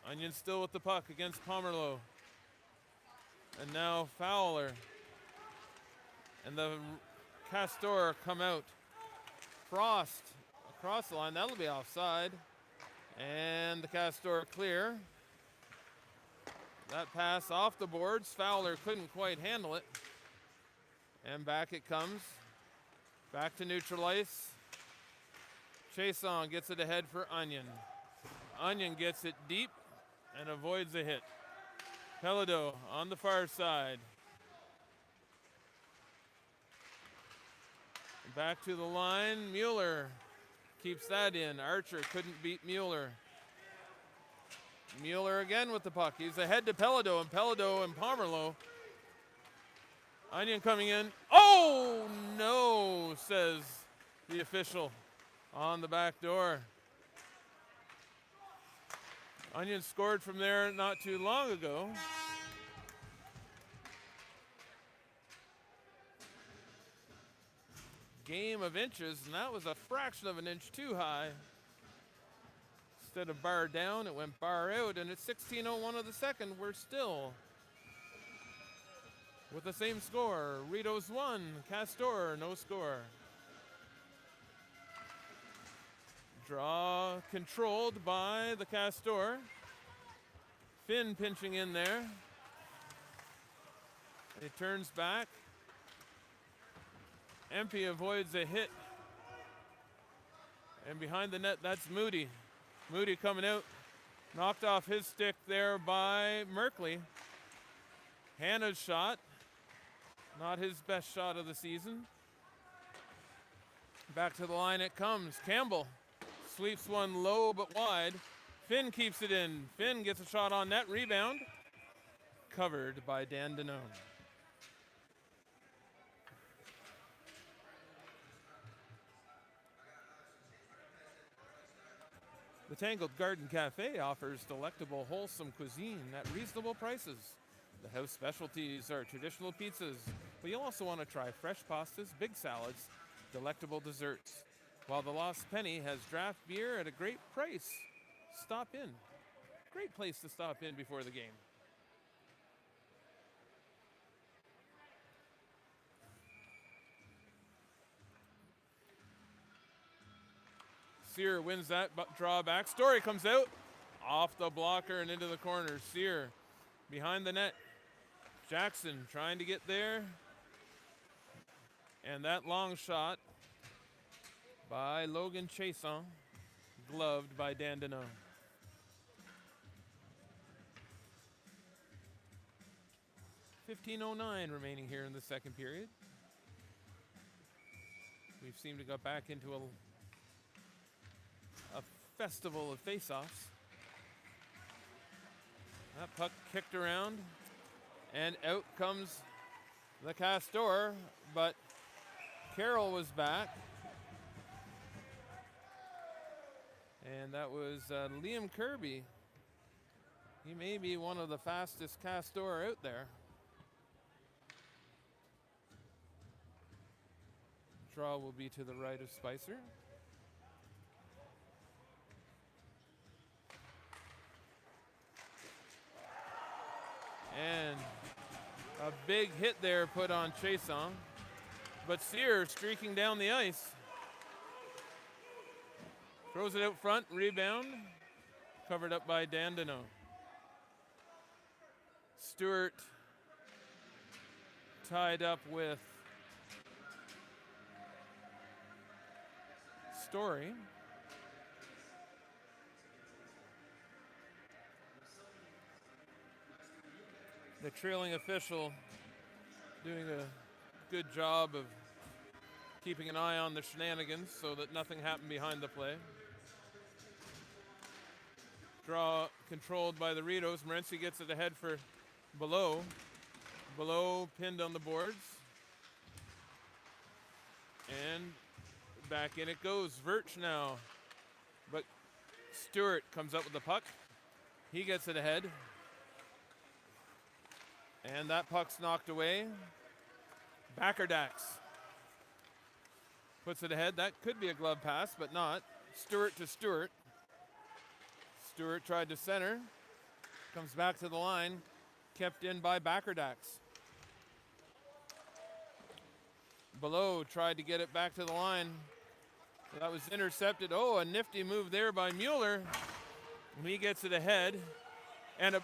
Onion still with the puck against Pomerleau. And now Fowler. And the Castor come out. Frost across the line. That'll be offside. And the Castor clear. That pass off the boards. Fowler couldn't quite handle it. And back it comes. Back to neutral ice. Chason gets it ahead for Onion. Onion gets it deep and avoids a hit. Pelado on the far side. Back to the line. Mueller keeps that in. Archer couldn't beat Mueller. Mueller again with the puck. He's ahead to Pelado, and Pelado and Pomerleau. Onion coming in. Oh, no, says the official on the back door. Onion scored from there not too long ago. Game of inches, and that was a fraction of an inch too high. Instead of bar down, it went bar out, and it's 16:01 of the second. We're still with the same score. Rideaus 1, Castor no score. Draw controlled by the Castor. Finn pinching in there. He turns back. Empey avoids a hit. And behind the net, that's Moody. Moody coming out. Knocked off his stick there by Merkley. Hannah's shot. Not his best shot of the season. Back to the line it comes. Campbell sweeps one low but wide. Finn keeps it in. Finn gets a shot on net. Rebound. Covered by Dan Danone. The Tangled Garden Cafe offers delectable, wholesome cuisine at reasonable prices. The house specialties are traditional pizzas, but you'll also want to try fresh pastas, big salads, delectable desserts. while the Lost Penny has draft beer at a great price. Stop in. Great place to stop in before the game. Sear wins that draw back. Story comes out off the blocker and into the corner. Sear behind the net. Jackson trying to get there. And that long shot by Logan Chason, gloved by Dandeneau. .15:09 remaining here in the second period. We've seemed to go back into a festival of face-offs. That puck kicked around, and out comes the Castor, but Carroll was back. And that was Liam Kirby. He may be one of the fastest Castor out there. Draw will be to the right of Spicer. And a big hit there put on Chason. But Sear streaking down the ice. Throws it out front, rebound. Covered up by Dandeneau. Stewart tied up with Story. The trailing official doing a good job of keeping an eye on the shenanigans so that nothing happened behind the play. Draw controlled by the Rideaus. Morency gets it ahead for Below. Below pinned on the boards. And back in it goes. Verch now. But Stewart comes up with the puck. He gets it ahead. And that puck's knocked away. Backerdax puts it ahead. That could be a glove pass, but not. Stewart to Stewart. Stewart tried to center. Comes back to the line. Kept in by Backerdax. Below tried to get it back to the line. That was intercepted. Oh, a nifty move there by Mueller. He gets it ahead. And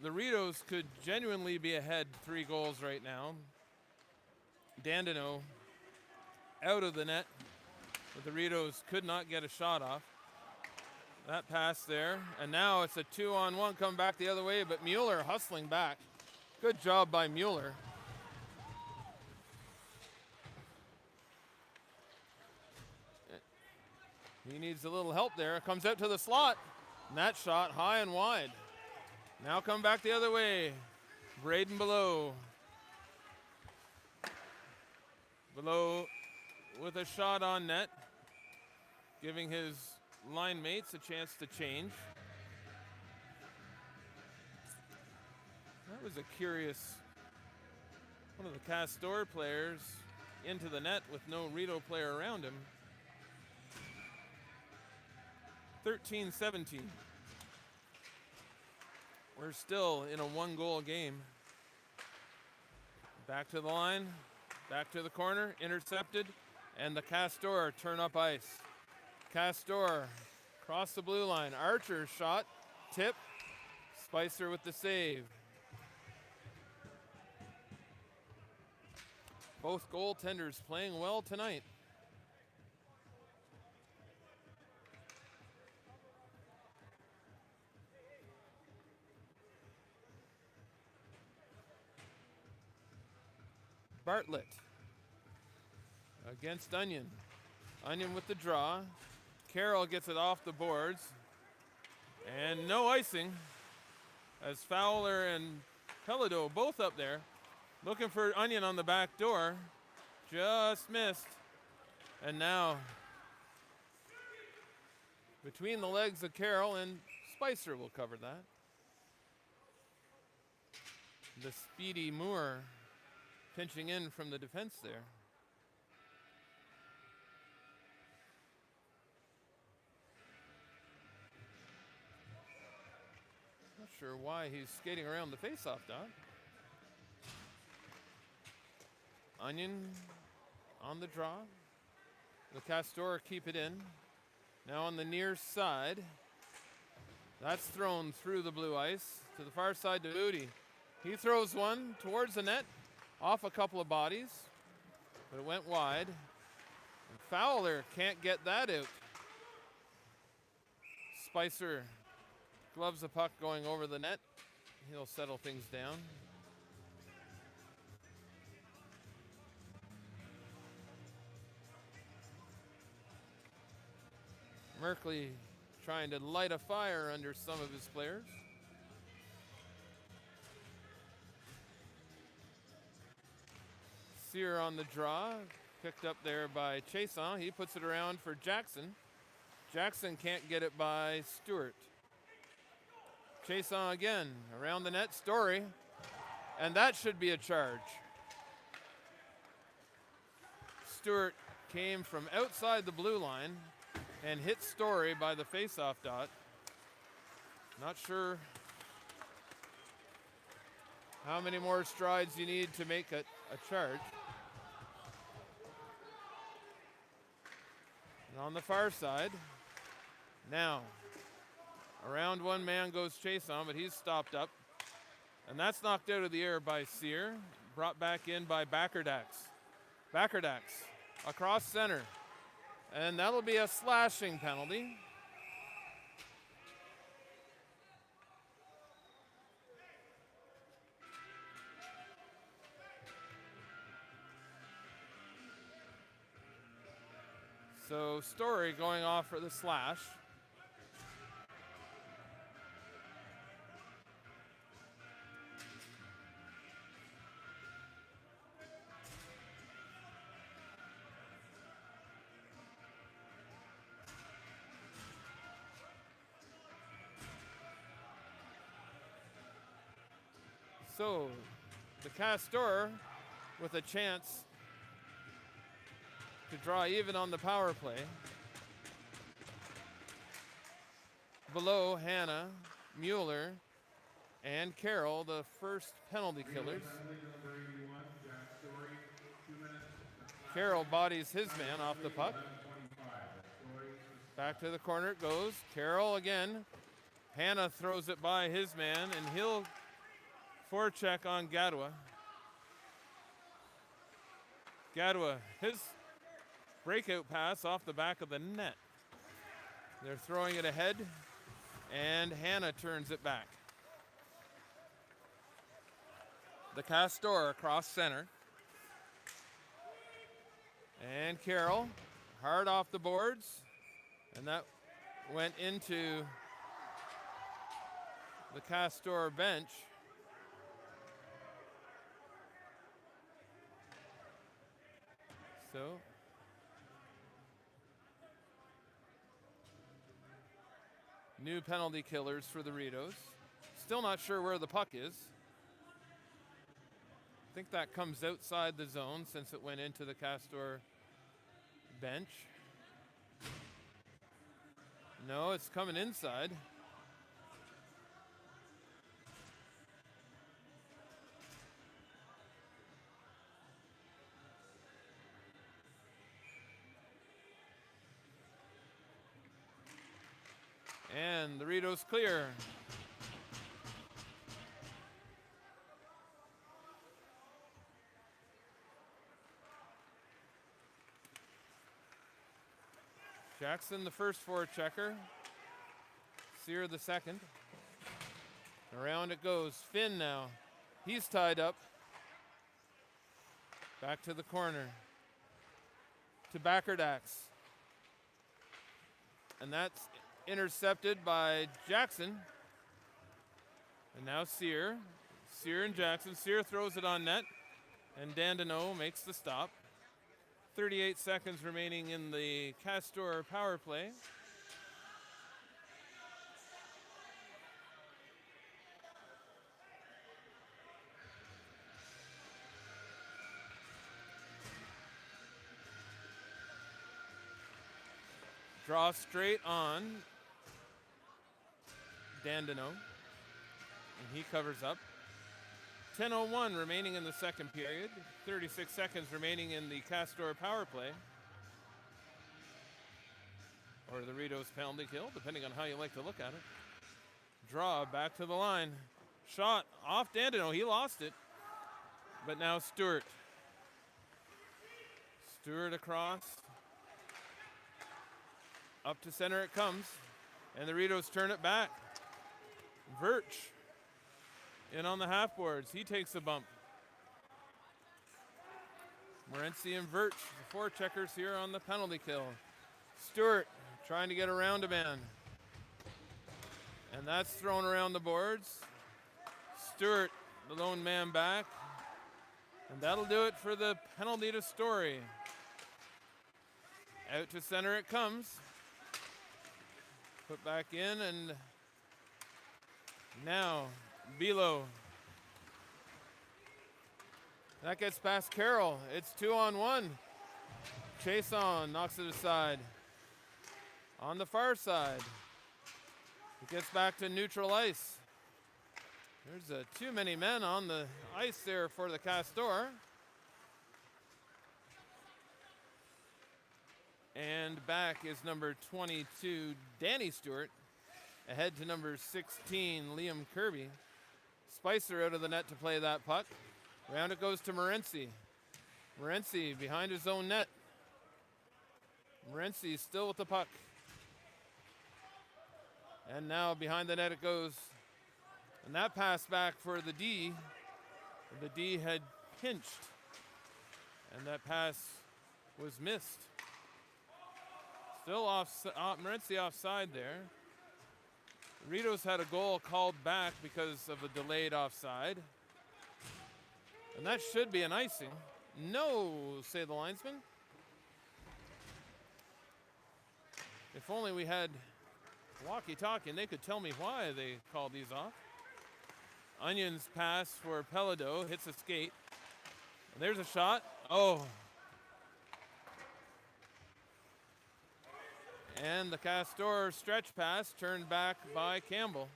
the Rideaus could genuinely be ahead 3 goals right now. Dandeneau out of the net, but the Rideaus could not get a shot off. That pass there, and now it's a 2-on-1 come back the other way, but Mueller hustling back. Good job by Mueller. He needs a little help there. Comes out to the slot, and that shot high and wide. Now come back the other way. Braden Below. Below with a shot on net, giving his line mates a chance to change. That was a curious, one of the Castor players into the net with no Rideau player around him. 13-17. We're still in a 1-goal game. Back to the line, back to the corner, intercepted, and the Castor turn up ice. Castor across the blue line. Archer shot, tip, Spicer with the save. Both goaltenders playing well tonight. Bartlett against Onion. Onion with the draw. Carroll gets it off the boards. And no icing as Fowler and Pelado both up there. Looking for Onion on the back door. Just missed. And now between the legs of Carroll, and Spicer will cover that. The speedy Moore pinching in from the defense there. Not sure why he's skating around the faceoff dot. Onion on the draw. The Castors keep it in. Now on the near side. That's thrown through the blue ice to the far side to Moody. He throws one towards the net, off a couple of bodies, but it went wide. And Fowler can't get that out. Spicer gloves the puck going over the net. He'll settle things down. Merkley trying to light a fire under some of his players. Sear on the draw, picked up there by Chason. He puts it around for Jackson. Jackson can't get it by Stewart. Chason again, around the net, Story. And that should be a charge. Stewart came from outside the blue line and hit Story by the faceoff dot. Not sure how many more strides you need to make it a charge. And on the far side, now, around one man goes Chason, but he's stopped up. And that's knocked out of the air by Sear, brought back in by Backerdax. Backerdax across center. And that'll be a slashing penalty. So Story going off for the slash. So the Castor with a chance to draw even on the power play. Below Hannah, Mueller, and Carroll, the first penalty killers. Carroll bodies his man off the puck. Back to the corner it goes. Carroll again. Hannah throws it by his man, and he'll forecheck on Gadwa. Gadwa, his breakout pass off the back of the net. They're throwing it ahead, and Hannah turns it back. The Castor across center. And Carroll, hard off the boards, and that went into the Castor bench. So new penalty killers for the Rideaus. Still not sure where the puck is. I think that comes outside the zone since it went into the Castor bench. No, it's coming inside. And the Rideaus clear. Jackson, the first forechecker. Sear, the second. Around it goes. Finn now. He's tied up. Back to the corner. To Backerdax. And that's intercepted by Jackson. And now Sear. Sear and Jackson. Sear throws it on net. And Dandeneau makes the stop. 38 seconds remaining in the Castor power play. Draw straight on Dandino. And he covers up. 10:01 remaining in the second period. 36 seconds remaining in the Castor power play. Or the Rideaus penalty kill, depending on how you like to look at it. Draw back to the line. Shot off Dandino. He lost it. But now Stewart. Stewart across. Up to center it comes. And the Rideaus turn it back. Virch in on the half boards. He takes a bump. Morency and Virch, the forecheckers here on the penalty kill. Stewart trying to get around a man. And that's thrown around the boards. Stewart, the lone man back. And that'll do it for the penalty to Story. Out to center it comes. Put back in, and now Bilo. That gets past Carroll. It's 2-on-1. Chase on, knocks it aside. On the far side. It gets back to neutral ice. There's too many men on the ice there for the Castor. And back is number 22, Danny Stewart. Ahead to number 16, Liam Kirby. Spicer out of the net to play that puck. Round it goes to Morency. Morency behind his own net. Morency still with the puck. And now behind the net it goes. And that pass back for the D. The D had pinched. And that pass was missed. Still Morency offside there. Rideaus had a goal called back because of a delayed offside. And that should be an icing. No, say the linesman. If only we had walkie-talkie and they could tell me why they called these off. Onion's pass for Pelado hits a skate. And there's a shot. Oh. And the Castor stretch pass turned back by Campbell.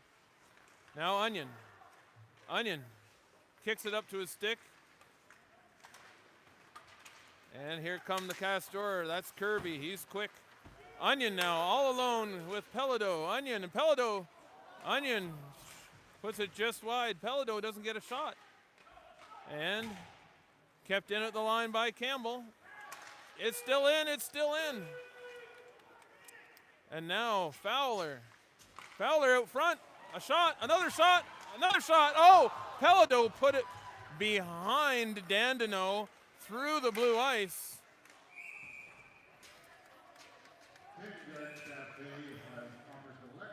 Now Onion. Onion kicks it up to his stick. And here come the Castor. That's Kirby. He's quick. Onion now all alone with Pelado. Onion and Pelado. Onion puts it just wide. Pelado doesn't get a shot. And kept in at the line by Campbell. It's still in. It's still in. And now Fowler. Fowler out front. A shot. Another shot. Another shot. Oh, Pelado put it behind Dandino through the blue ice.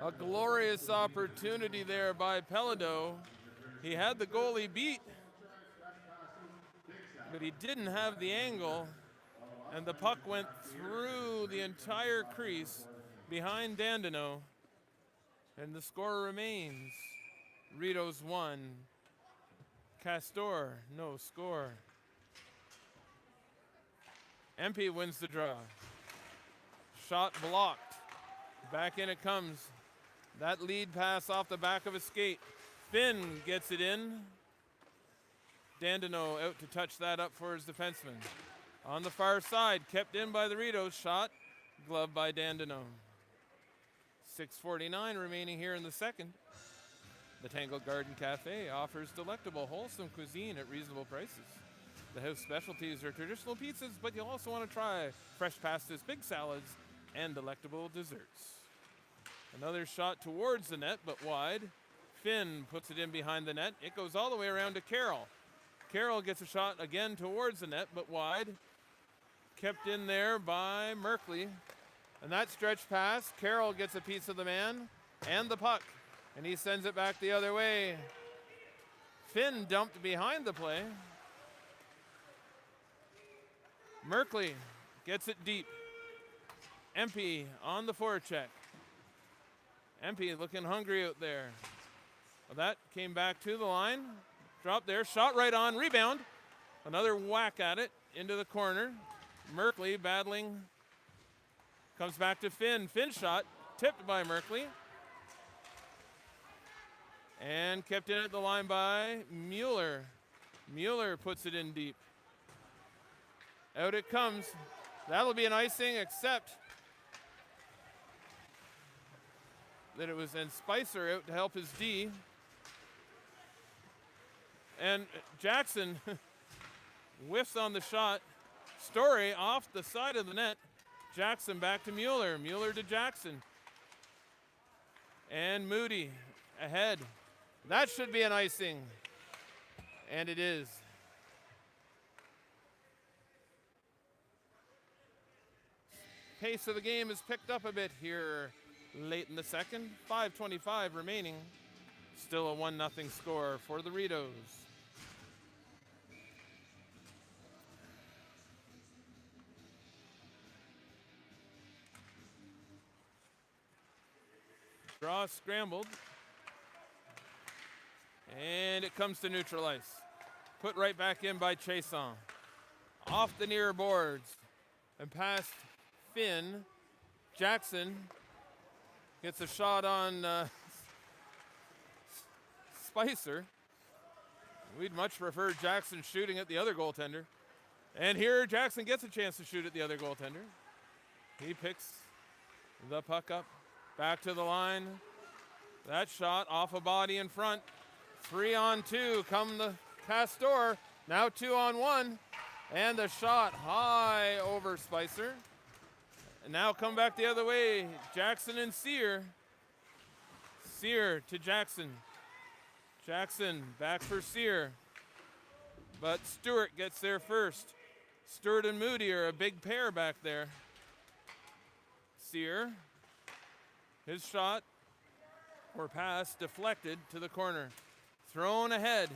A glorious opportunity there by Pelado. He had the goalie beat, but he didn't have the angle, and the puck went through the entire crease behind Dandino, and the score remains Rideaus 1, Castor no score. MP wins the draw. Shot blocked. Back in it comes. That lead pass off the back of a skate. Finn gets it in. Dandino out to touch that up for his defenseman. On the far side, kept in by the Rideaus. Shot, gloved by Dandino. 6:49 remaining here in the second. The Tangled Garden Cafe offers delectable, wholesome cuisine at reasonable prices. The house specialties are traditional pizzas, but you'll also want to try fresh pastas, big salads, and delectable desserts. Another shot towards the net, but wide. Finn puts it in behind the net. It goes all the way around to Carroll. Carroll gets a shot again towards the net, but wide. Kept in there by Merkley. And that stretch pass, Carroll gets a piece of the man and the puck. And he sends it back the other way. Finn dumped behind the play. Merkley gets it deep. MP on the forecheck. MP looking hungry out there. Well, that came back to the line. Dropped there, shot right on, rebound. Another whack at it into the corner. Merkley battling Comes back to Finn. Finn shot, tipped by Merkley. And kept in at the line by Mueller. Mueller puts it in deep. Out it comes. That'll be an icing, except that it was, and Spicer out to help his D. And Jackson whiffs on the shot. Story off the side of the net. Jackson back to Mueller. Mueller to Jackson. And Moody ahead. That should be an icing. And it is. Pace of the game is picked up a bit here late in the second. 5:25 remaining. Still a 1-0 score for the Rideaus. Draw scrambled. And it comes to neutral ice. Put right back in by Chason. Off the near boards. And past Finn. Jackson gets a shot on Spicer. We'd much prefer Jackson shooting at the other goaltender. And here Jackson gets a chance to shoot at the other goaltender. He picks the puck up. Back to the line. That shot off a body in front. 3-on-2 come the Castor. Now 2-on-1. And the shot high over Spicer. And now come back the other way. Jackson and Sear. Sear to Jackson. Jackson back for Sear. But Stewart gets there first. Stewart and Moody are a big pair back there. Sear. His shot or pass deflected to the corner. Thrown ahead.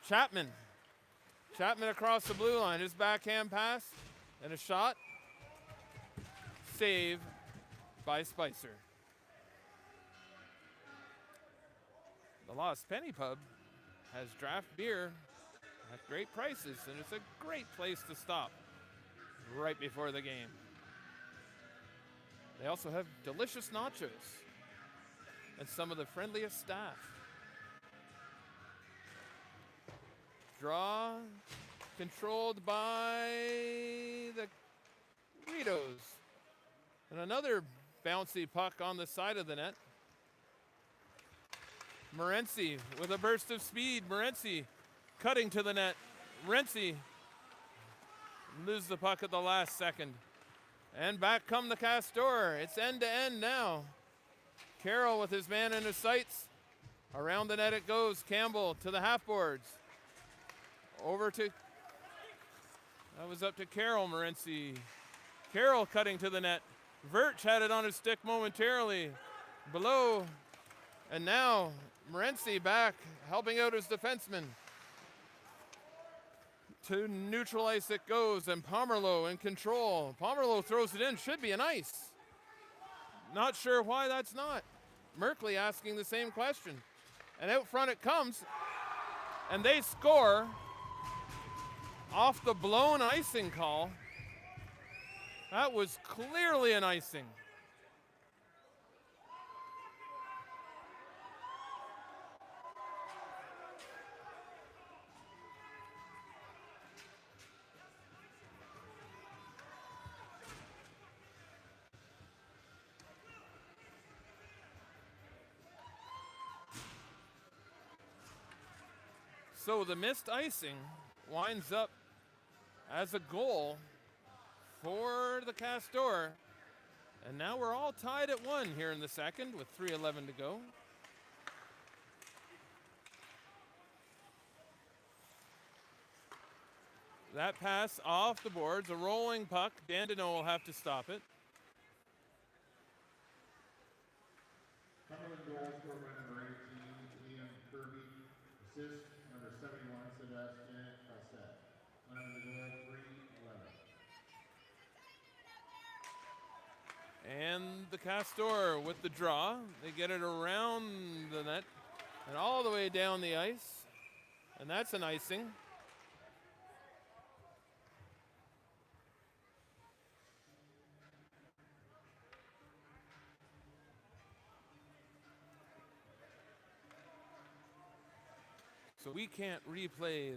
Chapman. Chapman across the blue line. His backhand pass and a shot. Save by Spicer. The Lost Penny Pub has draft beer at great prices, and it's a great place to stop right before the game. They also have delicious nachos and some of the friendliest staff. Draw controlled by the Rideaus. And another bouncy puck on the side of the net. Morency with a burst of speed. Morency cutting to the net. Morency loses the puck at the last second. And back come the Castor. It's end to end now. Carroll with his man in his sights. Around the net it goes. Campbell to the half boards. Over to, that was up to Carroll. Morency. Carroll cutting to the net. Verch had it on his stick momentarily. Below. And now Morency back, helping out his defenseman. To neutral ice it goes, and Pomerleau in control. Pomerleau throws it in, should be an ice. Not sure why that's not. Merkley asking the same question. And out front it comes, and they score off the blown icing call. That was clearly an icing. So the missed icing winds up as a goal for the Castor. And now we're all tied at 1 here in the second with 3:11 to go. That pass off the boards, a rolling puck. Dandeneau will have to stop it. Cumberland goal scored by number 18, Liam Kirby. Assist, number 71, Sebastian Cassette. Under the goal, 3:11. And the Castor with the draw. They get it around the net and all the way down the ice. And that's an icing. So we can't replay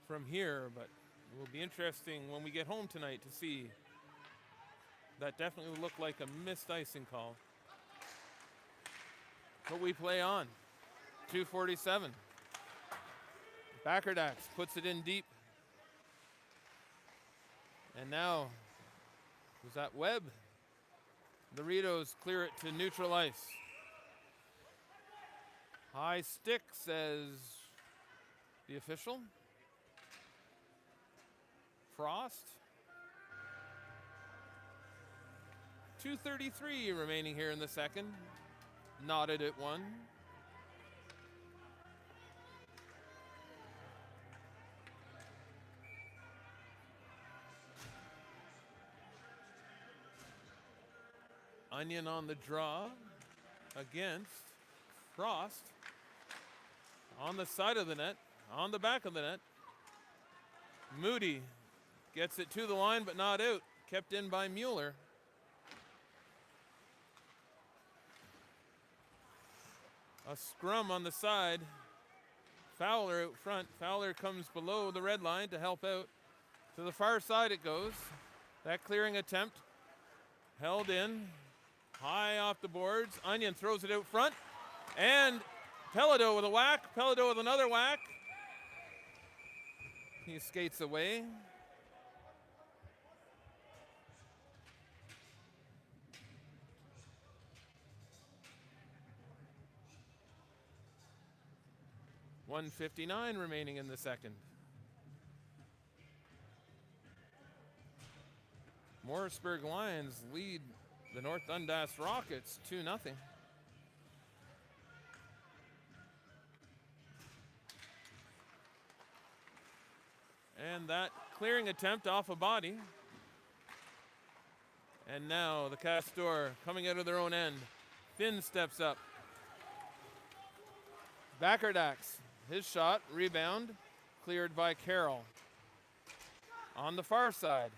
from here, but it will be interesting when we get home tonight to see. That definitely looked like a missed icing call. But we play on. 2:47. Backerdax puts it in deep. And now, was that Webb? The Rideaus clear it to neutral ice. High stick, says the official. Frost. 2:33 remaining here in the second. Knotted at 1. Onion on the draw against Frost. On the side of the net, on the back of the net. Moody gets it to the line but not out. Kept in by Mueller. A scrum on the side. Fowler out front. Fowler comes below the red line to help out. To the far side it goes. That clearing attempt held in. High off the boards. Onion throws it out front. And Pelado with a whack. Pelado with another whack. He skates away. .159 remaining in the second. Morrisburg Lions lead the North Dundas Rockets 2-0. And that clearing attempt off a body. And now the Castors coming out of their own end. Finn steps up. Backerdax, his shot, rebound, cleared by Carroll. On the far side.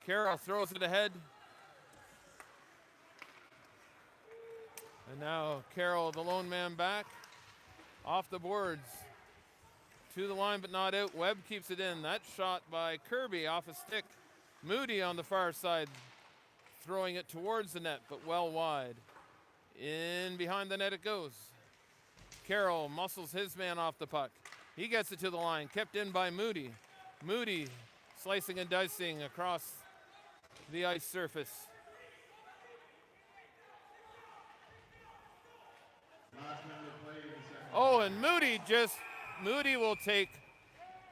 Carroll throws it ahead. And now Carroll, the lone man back. Off the boards. To the line but not out. Webb keeps it in. That shot by Kirby off a stick. Moody on the far side. Throwing it towards the net but well wide. In behind the net it goes. Carroll muscles his man off the puck. He gets it to the line. Kept in by Moody. Moody slicing and dicing across the ice surface. Oh, and Moody will take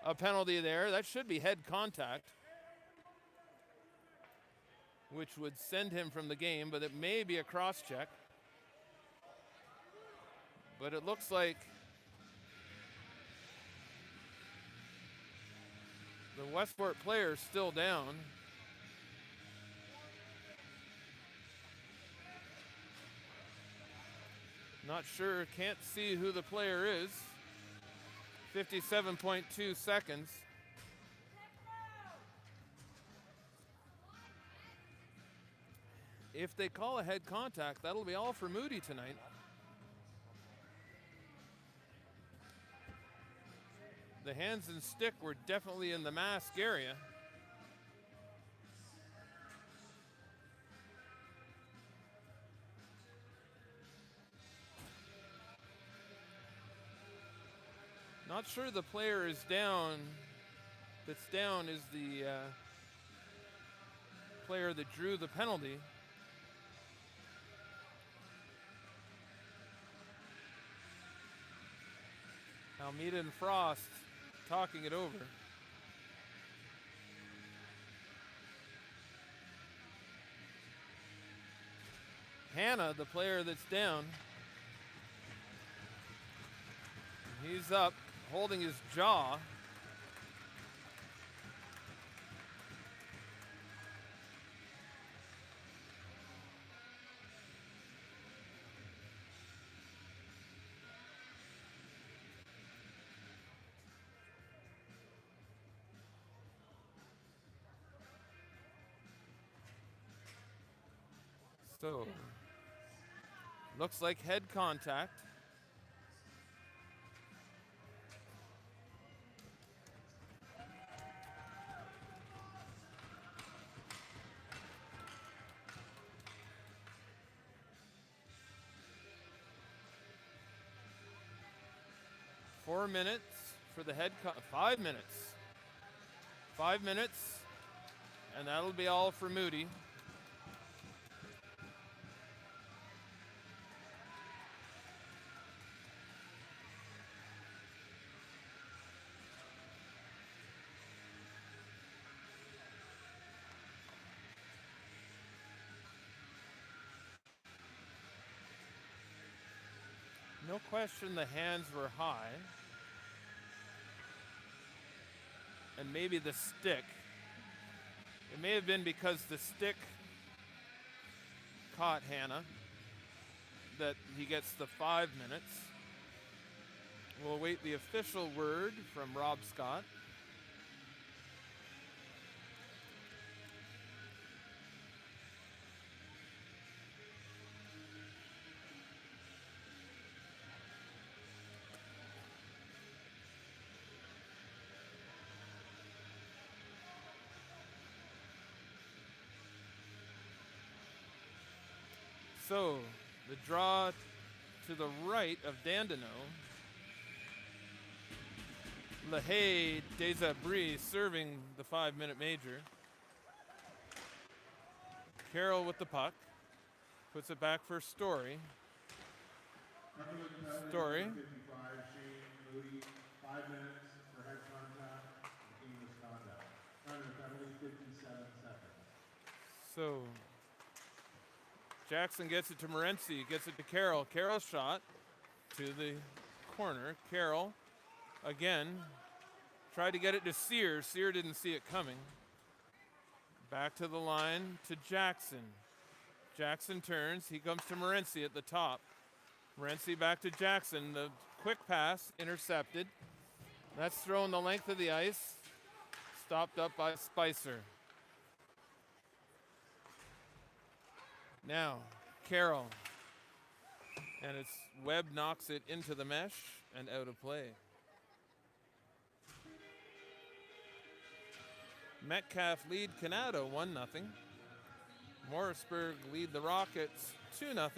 a penalty there. That should be head contact, which would send him from the game, but it may be a cross check. But it looks like the Westport player is still down. Not sure, can't see who the player is. 57.2 seconds. If they call a head contact, that'll be all for Moody tonight. The hands and stick were definitely in the mask area. Not sure the player is down. That's down is the player that drew the penalty. Almeida and Frost talking it over. Hannah, the player that's down, he's up, holding his jaw. So Looks like head contact. Four minutes for the 5 minutes. 5 minutes, and that'll be all for Moody. No question the hands were high. And maybe the stick. It may have been because the stick caught Hannah that he gets the 5 minutes. We'll wait the official word from Rob Scott. So, the draw to the right of Dandino. LaHaye Desabris serving the 5-minute major. Carroll with the puck. Puts it back for Story. Story. 55, Shane Moody, 5 minutes for head contact, team misconduct. Under penalty, 57 seconds. So Jackson gets it to Morency, gets it to Carroll. Carroll's shot to the corner. Carroll again tried to get it to Sear. Sear didn't see it coming. Back to the line to Jackson. Jackson turns. He comes to Morency at the top. Morency back to Jackson. The quick pass intercepted. That's thrown the length of the ice. Stopped up by Spicer. Now, Carroll. And it's Webb knocks it into the mesh and out of play. Metcalf lead Canada 1-0. Morrisburg lead the Rockets 2-0.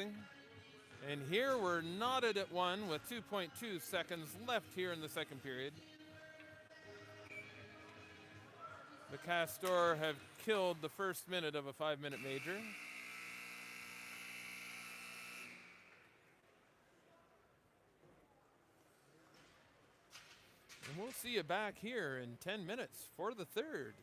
And here we're knotted at 1 with 2.2 seconds left here in the second period. The Castors have killed the first minute of a 5-minute major. And we'll see you back here in 10 minutes for the third.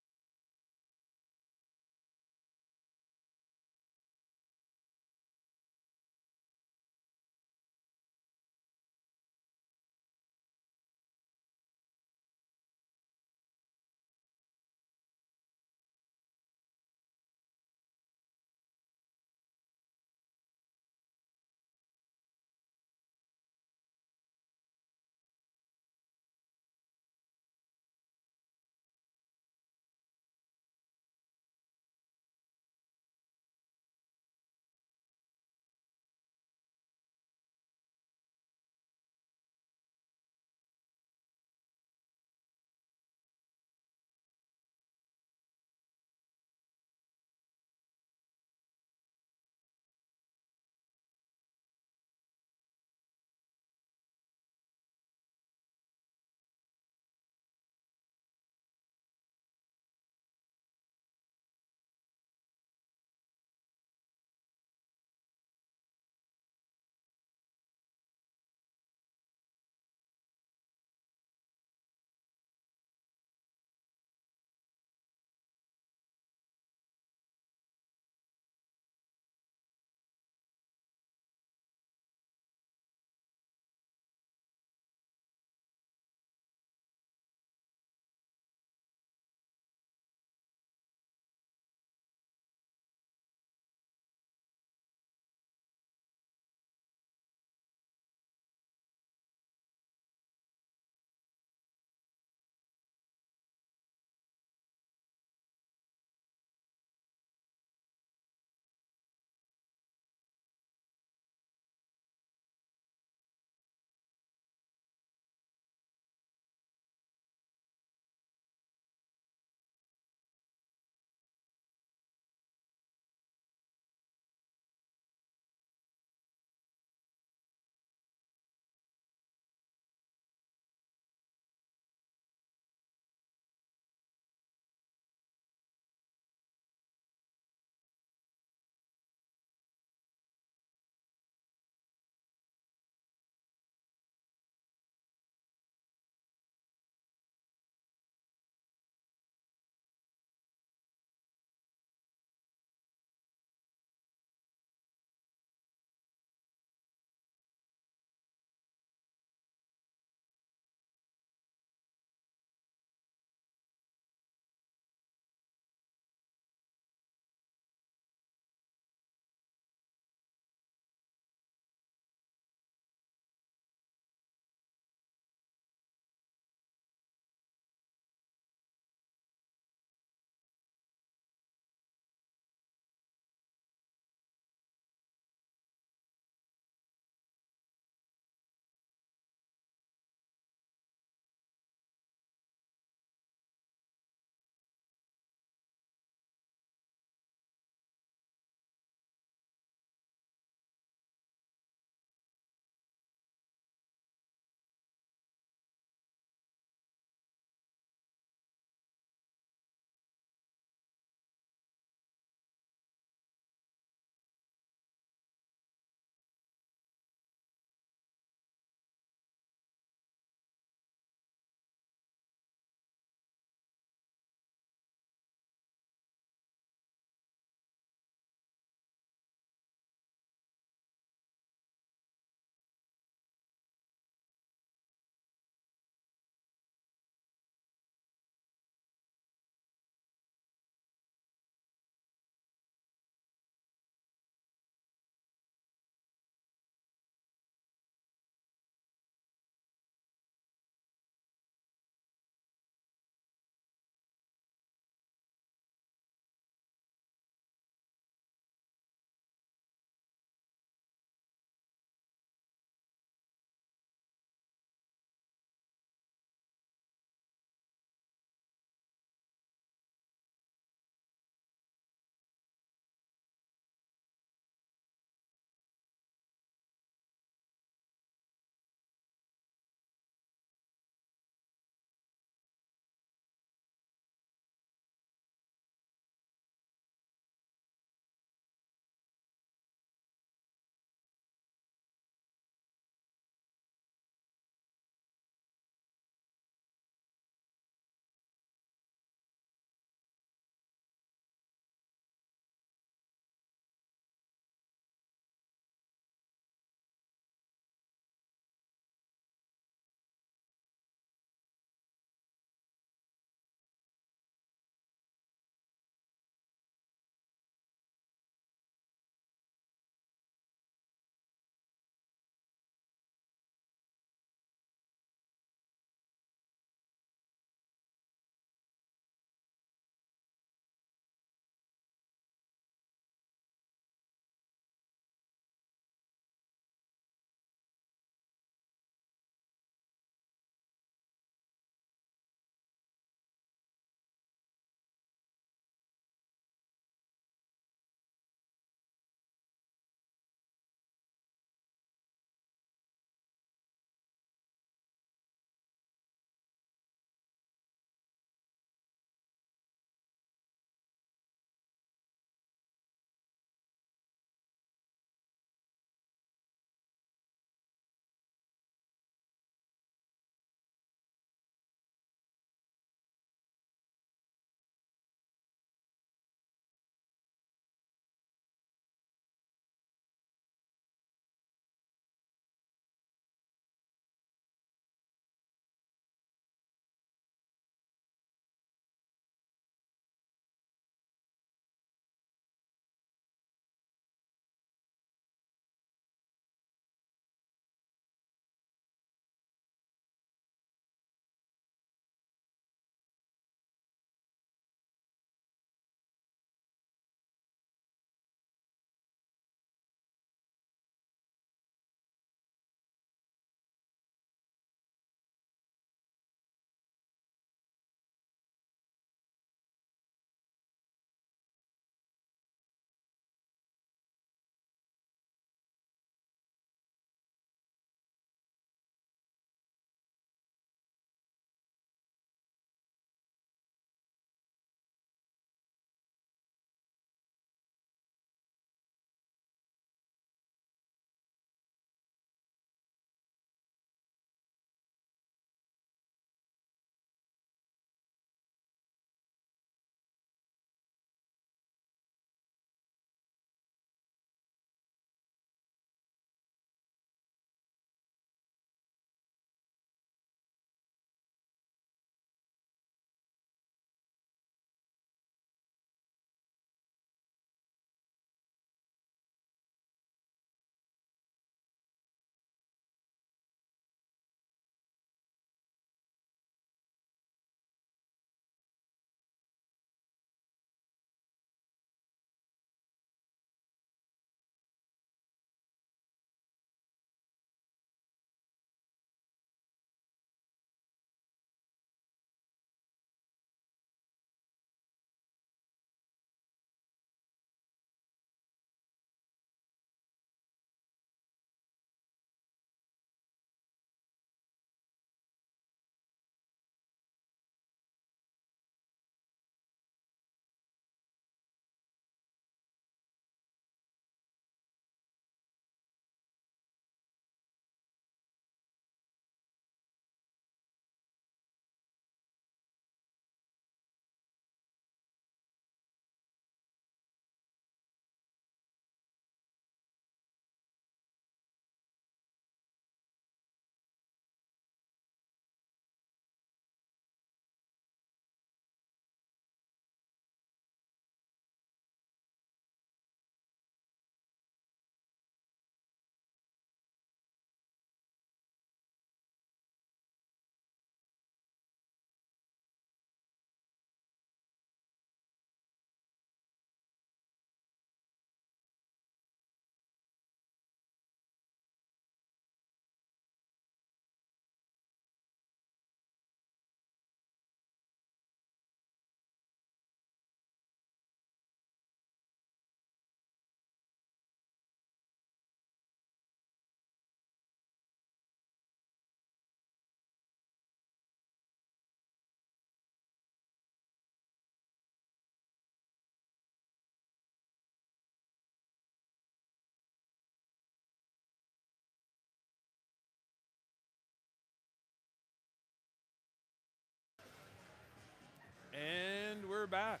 we're back.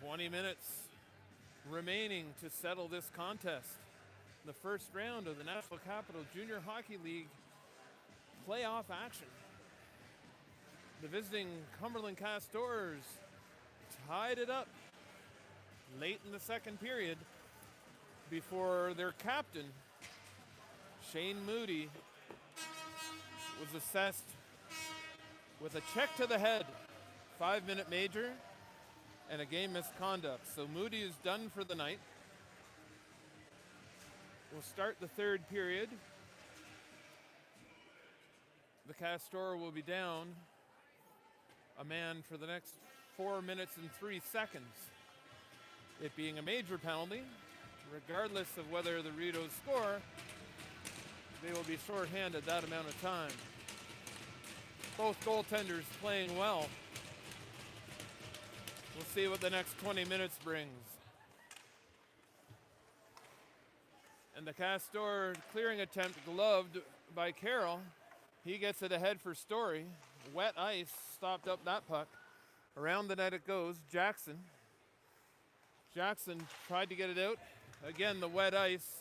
20 minutes remaining to settle this contest. The first round of the National Capital Junior Hockey League playoff action. The visiting Cumberland Castors tied it up late in the second period before their captain, Shane Moody, was assessed with a check to the head, 5-minute major, and a game misconduct. So Moody is done for the night. We'll start the third period. The Castor will be down a man for the next 4 minutes and 3 seconds. It being a major penalty, regardless of whether the Rideaus score, they will be shorthanded that amount of time. Both goaltenders playing well. We'll see what the next 20 minutes brings. And the Castor clearing attempt gloved by Carroll. He gets it ahead for Story. Wet ice stopped up that puck. Around the net it goes. Jackson tried to get it out. Again, the wet ice.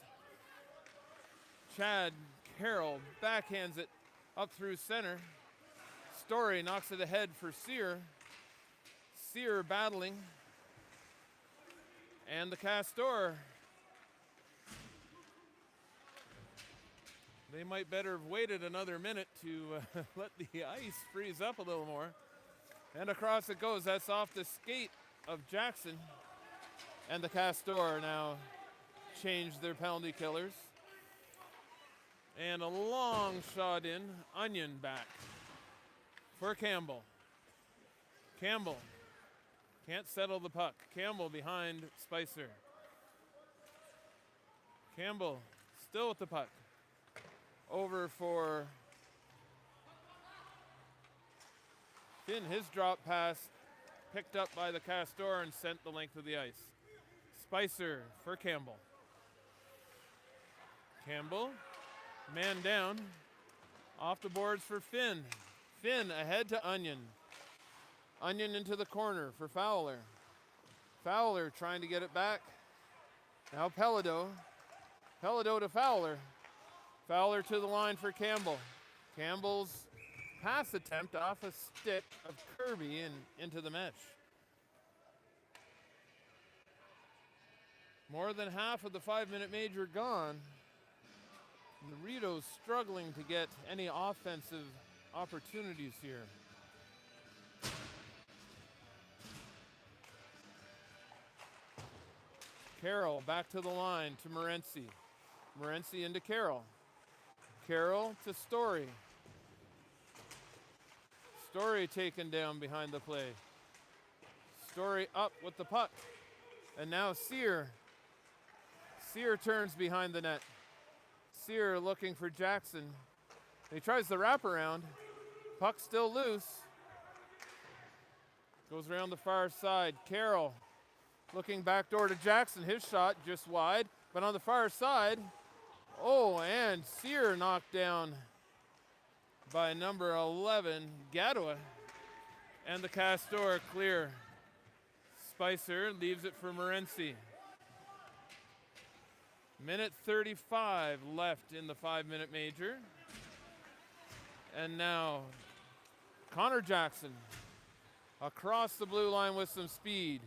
Chad Carroll backhands it up through center. Story knocks it ahead for Sear. Sear battling. And the Castor, they might better have waited another minute to let the ice freeze up a little more. And across it goes. That's off the skate of Jackson. And the Castor now change their penalty killers. And a long shot in. Onion back for Campbell. Campbell can't settle the puck. Campbell behind Spicer. Campbell still with the puck. Over for Finn. His drop pass picked up by the Castor and sent the length of the ice. Spicer for Campbell. Campbell, man down. Off the boards for Finn. Finn ahead to Onion. Onion into the corner for Fowler. Fowler trying to get it back. Now Pelado. Pelado to Fowler. Fowler to the line for Campbell. Campbell's pass attempt off a stick of Kirby and into the mesh. More than half of the 5-minute major gone. And the Rideaus struggling to get any offensive opportunities here. Carroll back to the line to Morency. Morency into Carroll. Carroll to Story. Story taken down behind the play. Story up with the puck. And now Sear. Sear turns behind the net. Sear looking for Jackson. He tries the wraparound. Puck still loose. Goes around the far side. Carroll looking backdoor to Jackson. His shot just wide. But on the far side, oh, and Sear knocked down by number 11, Gadua. And the Castor clear. Spicer leaves it for Morency. Minute 35 left in the 5-minute major. And now Connor Jackson across the blue line with some speed.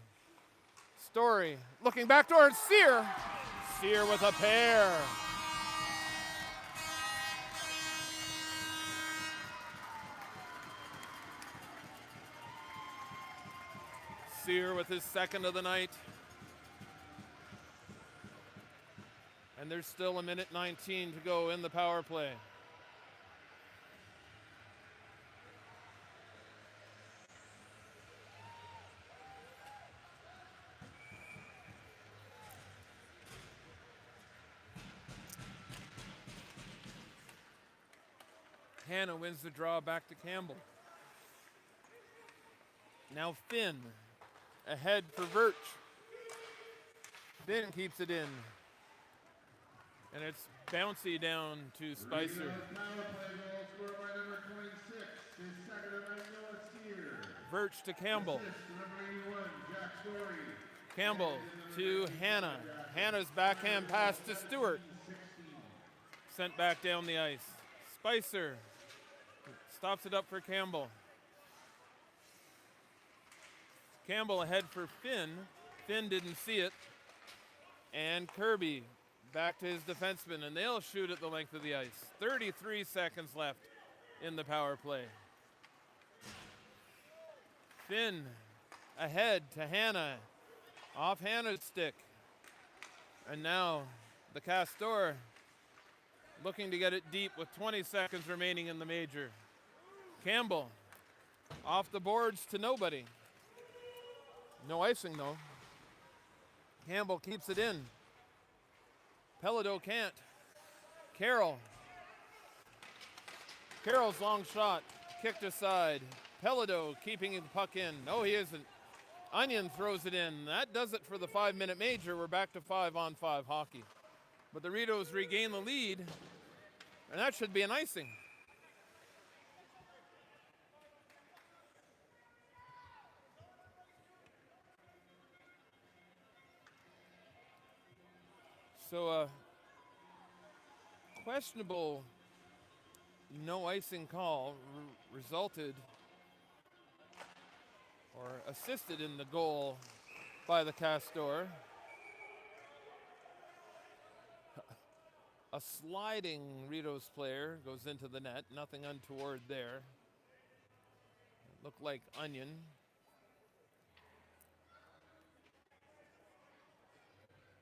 Story looking backdoor and Sear. Sear with a pair. Sear with his second of the night. And there's still a minute 19 to go in the power play. Hannah wins the draw back to Campbell. Now Finn ahead for Birch. Finn keeps it in. And it's bouncy down to Spicer. Power play goal scored by number 26. His second of the night, Noah Sear. Birch to Campbell. Assist to number 81, Jack Story. Campbell to Hannah. Hannah's backhand pass to Stewart. Sent back down the ice. Spicer stops it up for Campbell. Campbell ahead for Finn. Finn didn't see it. And Kirby back to his defenseman, and they'll shoot at the length of the ice. 33 seconds left in the power play. Finn ahead to Hannah. Off Hannah's stick. And now the Castor looking to get it deep with 20 seconds remaining in the major. Campbell off the boards to nobody. No icing though. Campbell keeps it in. Pelladeau can't. Carroll's long shot kicked aside. Pelladeau keeping the puck in. No, he isn't. Onion throws it in. That does it for the 5-minute major. We're back to 5-on-5 hockey. But the Rideaus regain the lead, and that should be an icing. So a questionable no icing call resulted or assisted in the goal by the Castor. A sliding Rideaus player goes into the net. Nothing untoward there. It looked like Onion.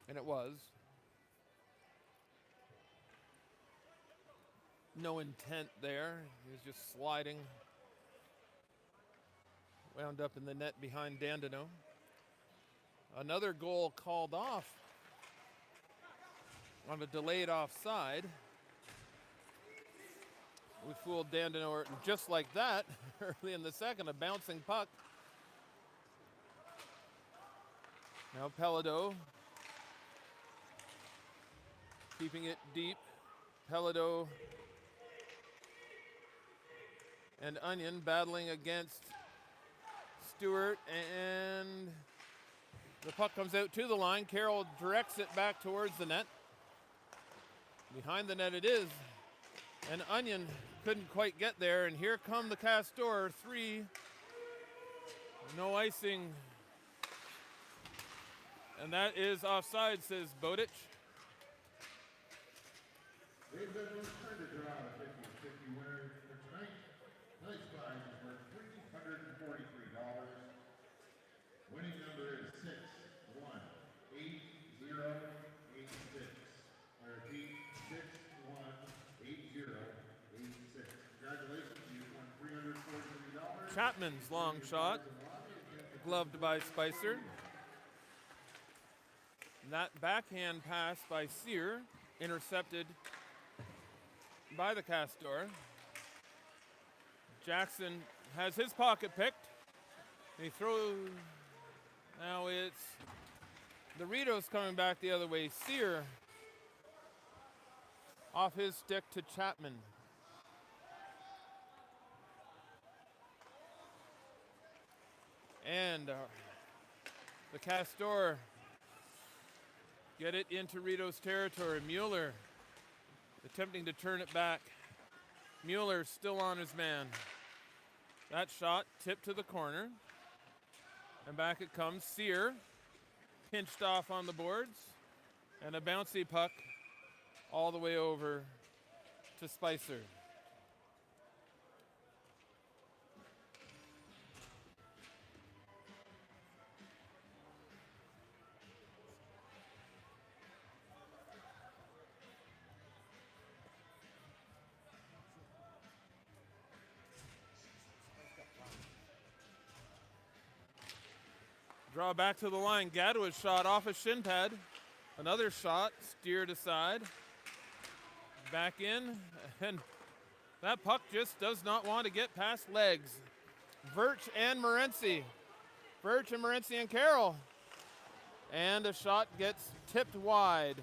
And it was. No intent there. He was just sliding. Wound up in the net behind Dandino. Another goal called off on a delayed offside. We fooled Dandino just like that early in the second, a bouncing puck. Now Pelladeau keeping it deep. Pelladeau and Onion battling against Stewart, and the puck comes out to the line. Carroll directs it back towards the net. Behind the net it is, and Onion couldn't quite get there, and here come the Castor. 3, no icing, and that is offside, says Bodic. They've been returned to draw a 50-50 winner for tonight. Tonight's prize is worth $343. Winning number is 618086. I repeat, 618086. Congratulations, you won $343. Chapman's long shot, gloved by Spicer. That backhand pass by Sear, intercepted by the Castor. Jackson has his pocket picked. He throws. Now it's the Rideaus coming back the other way. Sear off his stick to Chapman. And the Castor get it into Rideaus territory. Mueller attempting to turn it back. Mueller still on his man. That shot tipped to the corner. And back it comes. Sear pinched off on the boards. And a bouncy puck all the way over to Spicer. Draw back to the line. Gadwa's shot off a shin pad. Another shot steered aside. Back in. And that puck just does not want to get past legs. Birch and Morency. Birch and Morency and Carroll. And a shot gets tipped wide.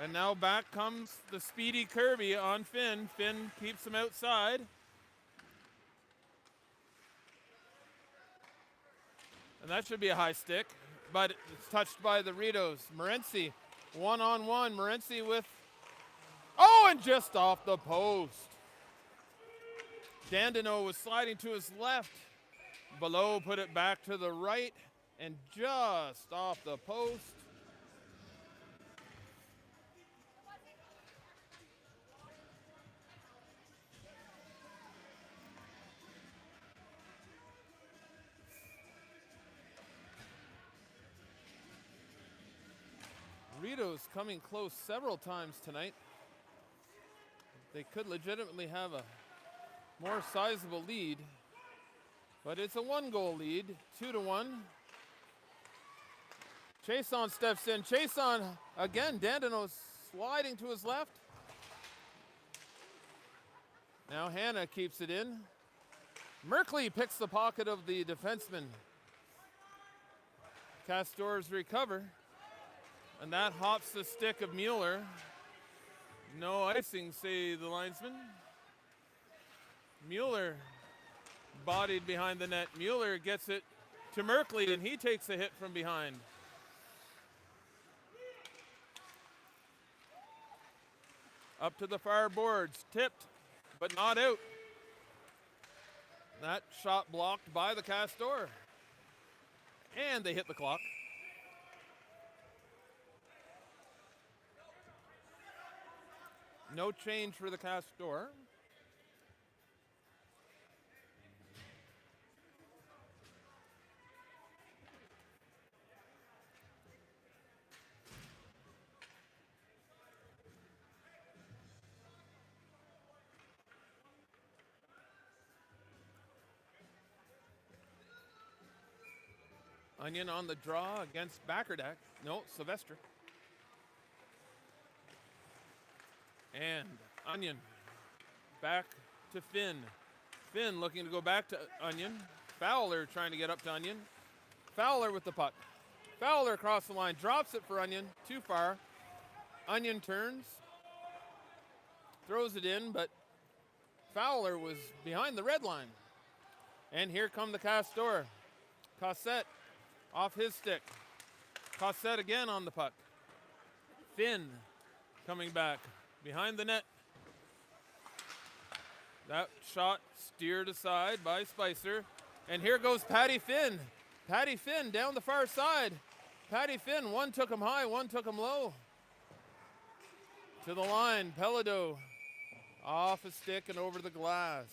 And now back comes the speedy Kirby on Finn. Finn keeps him outside. And that should be a high stick, but it's touched by the Rideaus. Morency, one-on-one. Morency with, oh, and just off the post. Dandino was sliding to his left. Below put it back to the right, and just off the post. Rideaus coming close several times tonight. They could legitimately have a more sizable lead, but it's a 1-goal lead, 2-1. Chason steps in. Chason again. Dandino sliding to his left. Now Hanna keeps it in. Merkley picks the pocket of the defenseman. Castors recover. And that hops the stick of Mueller. No icing, say the linesman. Mueller bodied behind the net. Mueller gets it to Merkley, and he takes a hit from behind. Up to the far boards, tipped, but not out. That shot blocked by the Castor. And they hit the clock. No change for the Castor. Onion on the draw against Backerdack. No, Sylvester. And Onion back to Finn. Finn looking to go back to Onion. Fowler trying to get up to Onion. Fowler with the puck. Fowler across the line, drops it for Onion, too far. Onion turns, throws it in, but Fowler was behind the red line. And here come the Castor. Cossette off his stick. Cossette again on the puck. Finn coming back behind the net. That shot steered aside by Spicer. And here goes Patty Finn. Patty Finn down the far side. Patty Finn, one took him high, one took him low. To the line, Pelado off a stick and over the glass.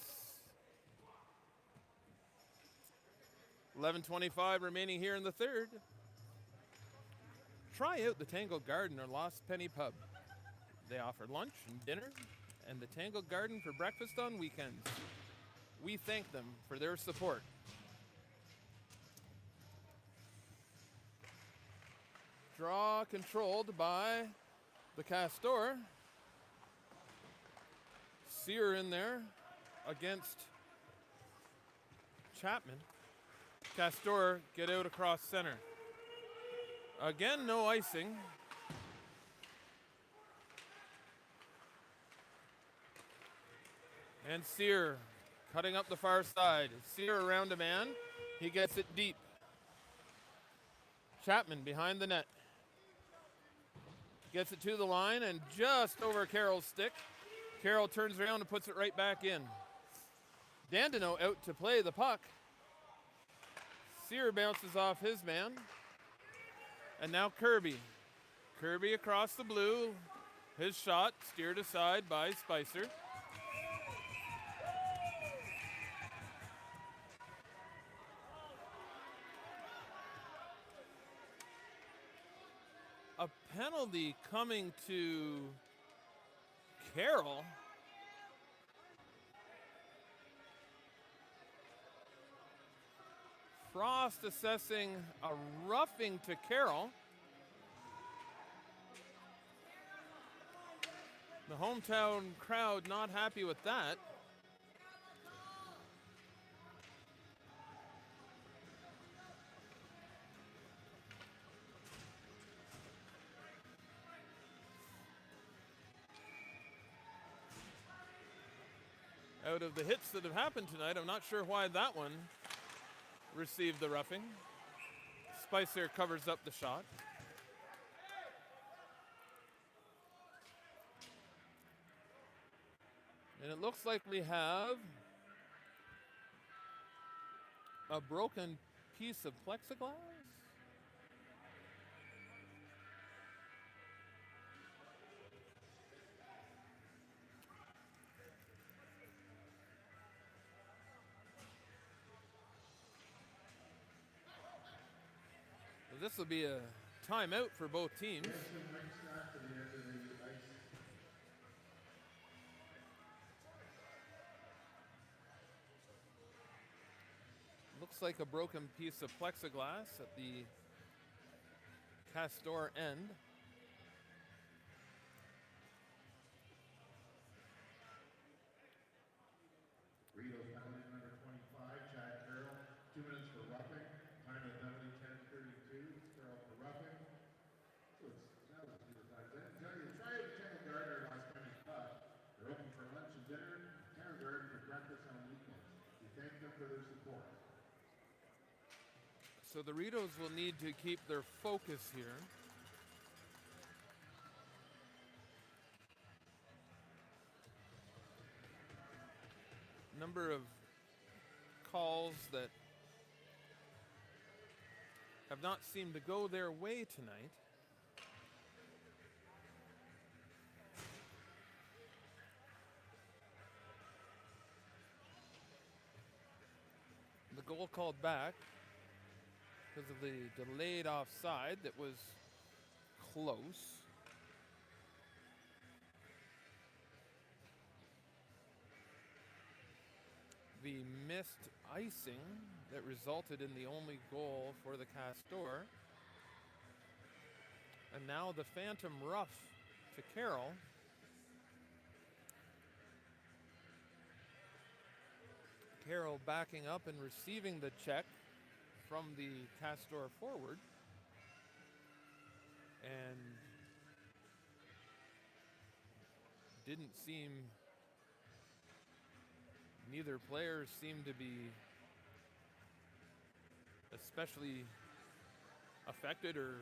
11:25 remaining here in the third. Try out the Tango Garden or Lost Penny Pub. They offer lunch and dinner and the Tango Garden for breakfast on weekends. We thank them for their support. Draw controlled by the Castor. Sear in there against Chapman. Castor get out across center. Again, no icing. And Sear cutting up the far side. Sear around a man. He gets it deep. Chapman behind the net. Gets it to the line and just over Carroll's stick. Carroll turns around and puts it right back in. Dandino out to play the puck. Sear bounces off his man. And now Kirby. Kirby across the blue. His shot steered aside by Spicer. A penalty coming to Carroll. Frost assessing a roughing to Carroll. The hometown crowd not happy with that. Out of the hits that have happened tonight, I'm not sure why that one received the roughing. Spicer covers up the shot. And it looks like we have a broken piece of plexiglass. This will be a timeout for both teams. Looks like a broken piece of plexiglass at the Castor end. Rideaus penalty number 25, Chad Carroll, 2 minutes for roughing. Time of the penalty 10:32. Carroll for roughing. So that was a good time. Then you try to check a gardener last time he cut. They're open for lunch and dinner. Town garden for breakfast on weekends. We thank them for their support. So the Rideaus will need to keep their focus here. Number of calls that have not seemed to go their way tonight. The goal called back because of the delayed offside that was close. The missed icing that resulted in the only goal for the Castor. And now the phantom rough to Carroll. Carroll backing up and receiving the check from the Castor forward. And didn't seem, neither player seemed to be especially affected or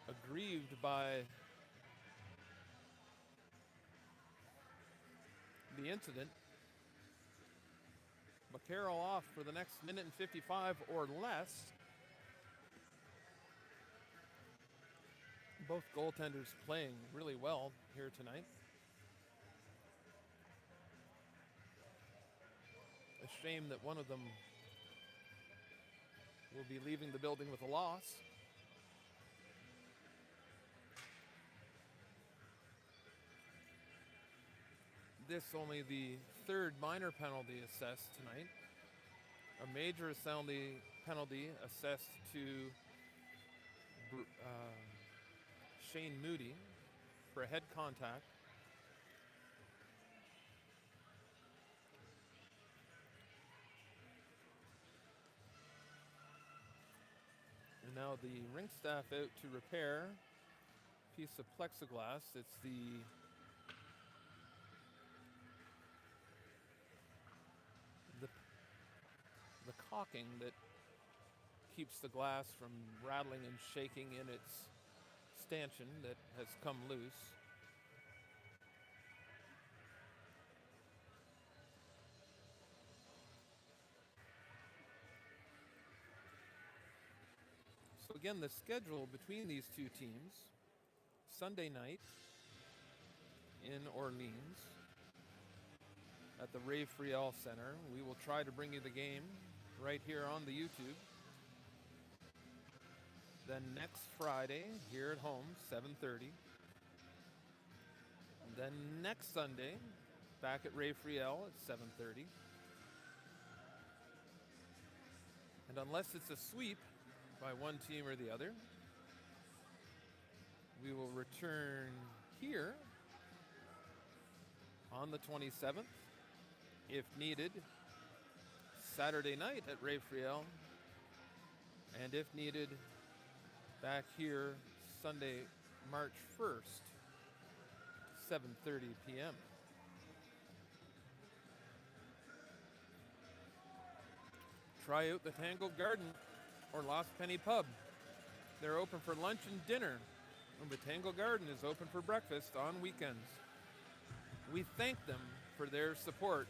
aggrieved by the incident. But Carroll off for the next minute and 55 or less. Both goaltenders playing really well here tonight. A shame that one of them will be leaving the building with a loss. This only the third minor penalty assessed tonight. A major penalty assessed to Shane Moody for a head contact. And now the rink staff out to repair a piece of plexiglass. It's the caulking that keeps the glass from rattling and shaking in its stanchion that has come loose. So again, the schedule between these two teams: Sunday night in Orleans at the Ray Friel Center. We will try to bring you the game right here on the YouTube. Then next Friday here at home, 7:30. Then next Sunday back at Ray Friel at 7:30. And unless it's a sweep by one team or the other, we will return here on the 27th, if needed, Saturday night at Ray Friel, and if needed, back here Sunday, March 1st, 7:30 p.m. try out the Tangled Garden or Lost Penny Pub. They're open for lunch and dinner, and the Tangled Garden is open for breakfast on weekends. We thank them for their support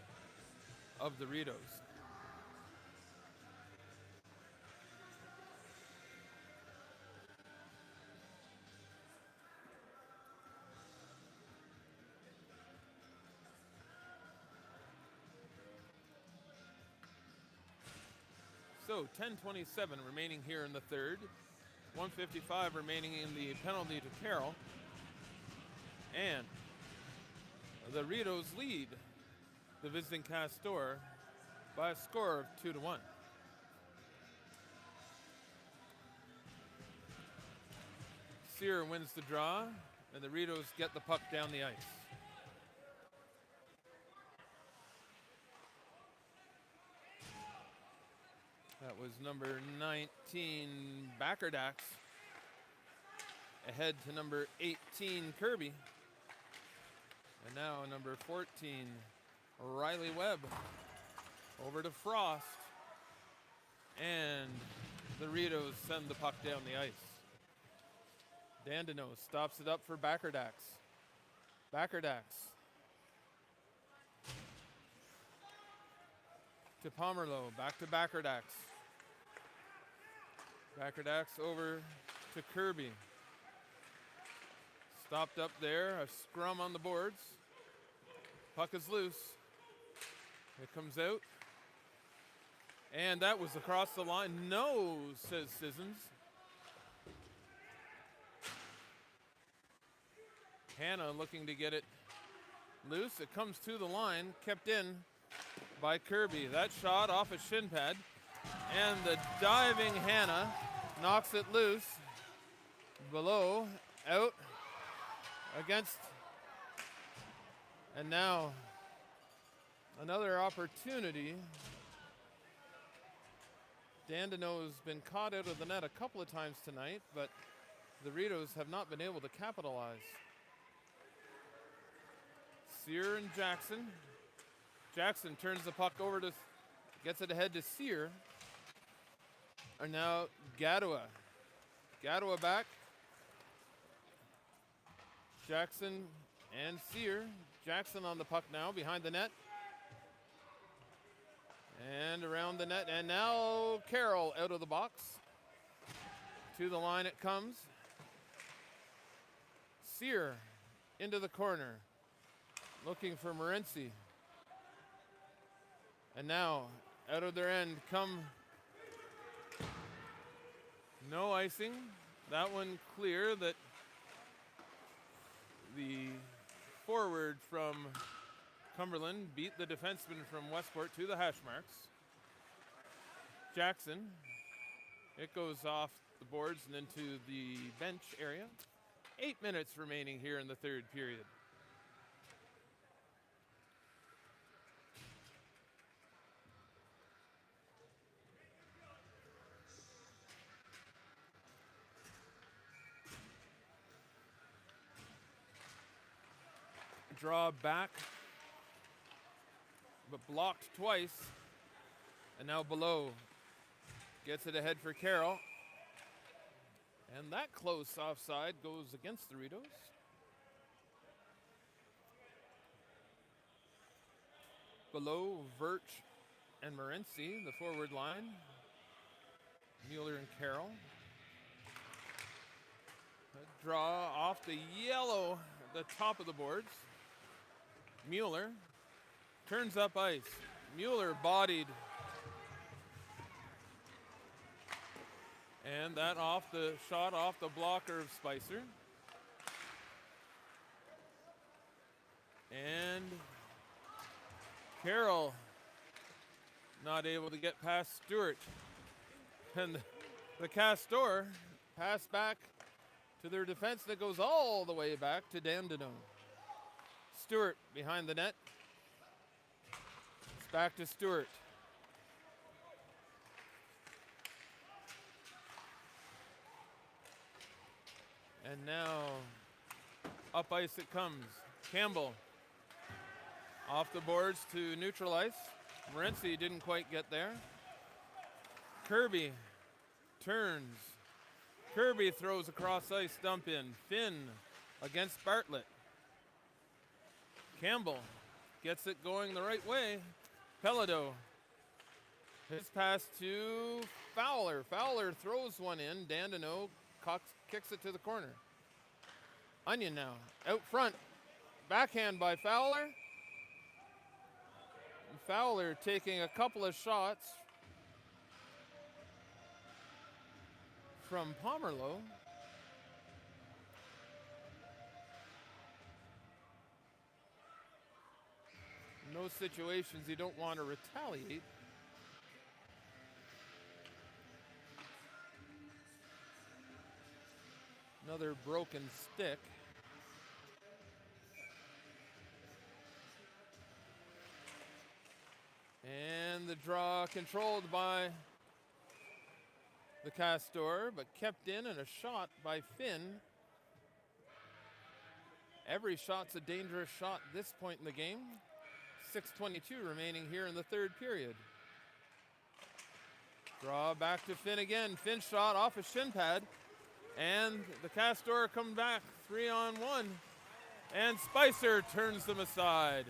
of the Rideaus. So 10:27 remaining here in the third. 1:55 remaining in the penalty to Carroll. And the Rideaus lead the visiting Castor by a score of 2-1. Sear wins the draw, and the Rideaus get the puck down the ice. That was number 19, Backerdax, ahead to number 18, Kirby. And now number 14, Riley Webb, over to Frost. And the Rideaus send the puck down the ice. Dandino stops it up for Backerdax. Backerdax to Pomerleau, back to Backerdax. Backerdax over to Kirby. Stopped up there, a scrum on the boards. Puck is loose. It comes out. And that was across the line. No, says Sissons. Hannah looking to get it loose. It comes to the line, kept in by Kirby. That shot off a shin pad. And the diving Hannah knocks it loose. Below, out, against. And now another opportunity. Dandino's been caught out of the net a couple of times tonight, but the Rideaus have not been able to capitalize. Sear and Jackson. Jackson turns the puck over to, gets it ahead to Sear. And now Gadua. Gadua back. Jackson and Sear. Jackson on the puck now, behind the net. And around the net. And now Carroll out of the box. To the line it comes. Sear into the corner. Looking for Morency. And now, out of their end come... No icing. That one clear. That the forward from Cumberland beat the defenseman from Westport to the hash marks. Jackson. It goes off the boards and into the bench area. 8 minutes remaining here in the third period. Draw back, but blocked twice. And now Below gets it ahead for Carroll. And that close offside goes against the Rideaus. Below, Verch and Morency, the forward line. Mueller and Carroll. A draw off the yellow at the top of the boards. Mueller turns up ice. Mueller bodied. And that off the shot off the blocker of Spicer. And Carroll not able to get past Stewart. And the Castor pass back to their defense that goes all the way back to Dandino. Stewart behind the net. It's back to Stewart. And now up ice it comes. Campbell off the boards to neutral ice. Morency didn't quite get there. Kirby turns. Kirby throws a cross ice dump in. Finn against Bartlett. Campbell gets it going the right way. Pelado. His pass to Fowler. Fowler throws one in. Dandino kicks it to the corner. Onion now out front. Backhand by Fowler. And Fowler taking a couple of shots from Pomerleau. In those situations you don't want to retaliate. Another broken stick. And the draw controlled by the Castor, but kept in, and a shot by Finn. Every shot's a dangerous shot at this point in the game. 6:22 remaining here in the third period. Draw back to Finn again. Finn shot off a shin pad. And the Castor come back 3-on-1. And Spicer turns them aside.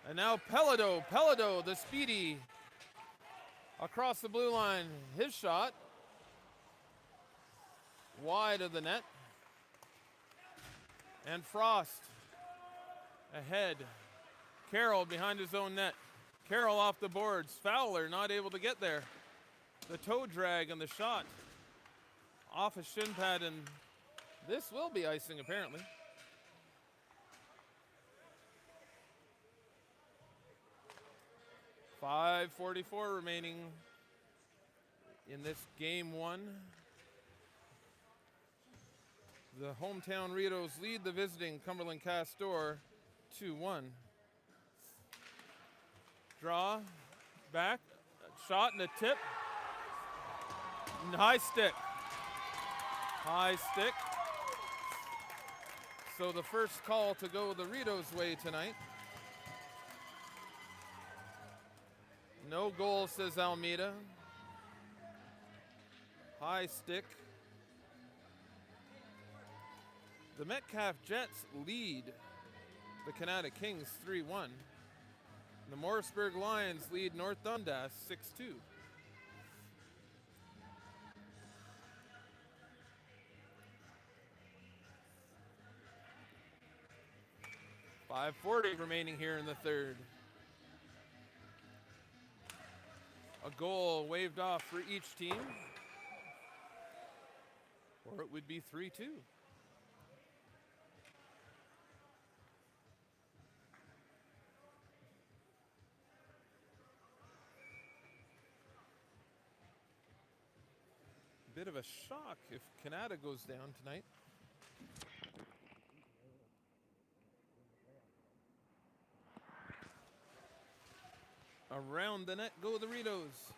And now Pelado, the speedy, across the blue line. His shot wide of the net. And Frost ahead. Carroll behind his own net. Carroll off the boards. Fowler not able to get there. The toe drag and the shot off a shin pad, and this will be icing apparently. .5:44 remaining in this game one. The hometown Rideaus lead the visiting Cumberland Castor 2-1. Draw, back, shot and a tip. High stick. High stick. So the first call to go the Rideaus' way tonight. No goal, says Almeida. High stick. The Metcalf Jets lead the Canada Kings 3-1. The Morrisburg Lions lead North Dundas 6-2. .540 remaining here in the third. A goal waved off for each team, or it would be 3-2. Bit of a shock if Canada goes down tonight. Around the net go the Rideaus.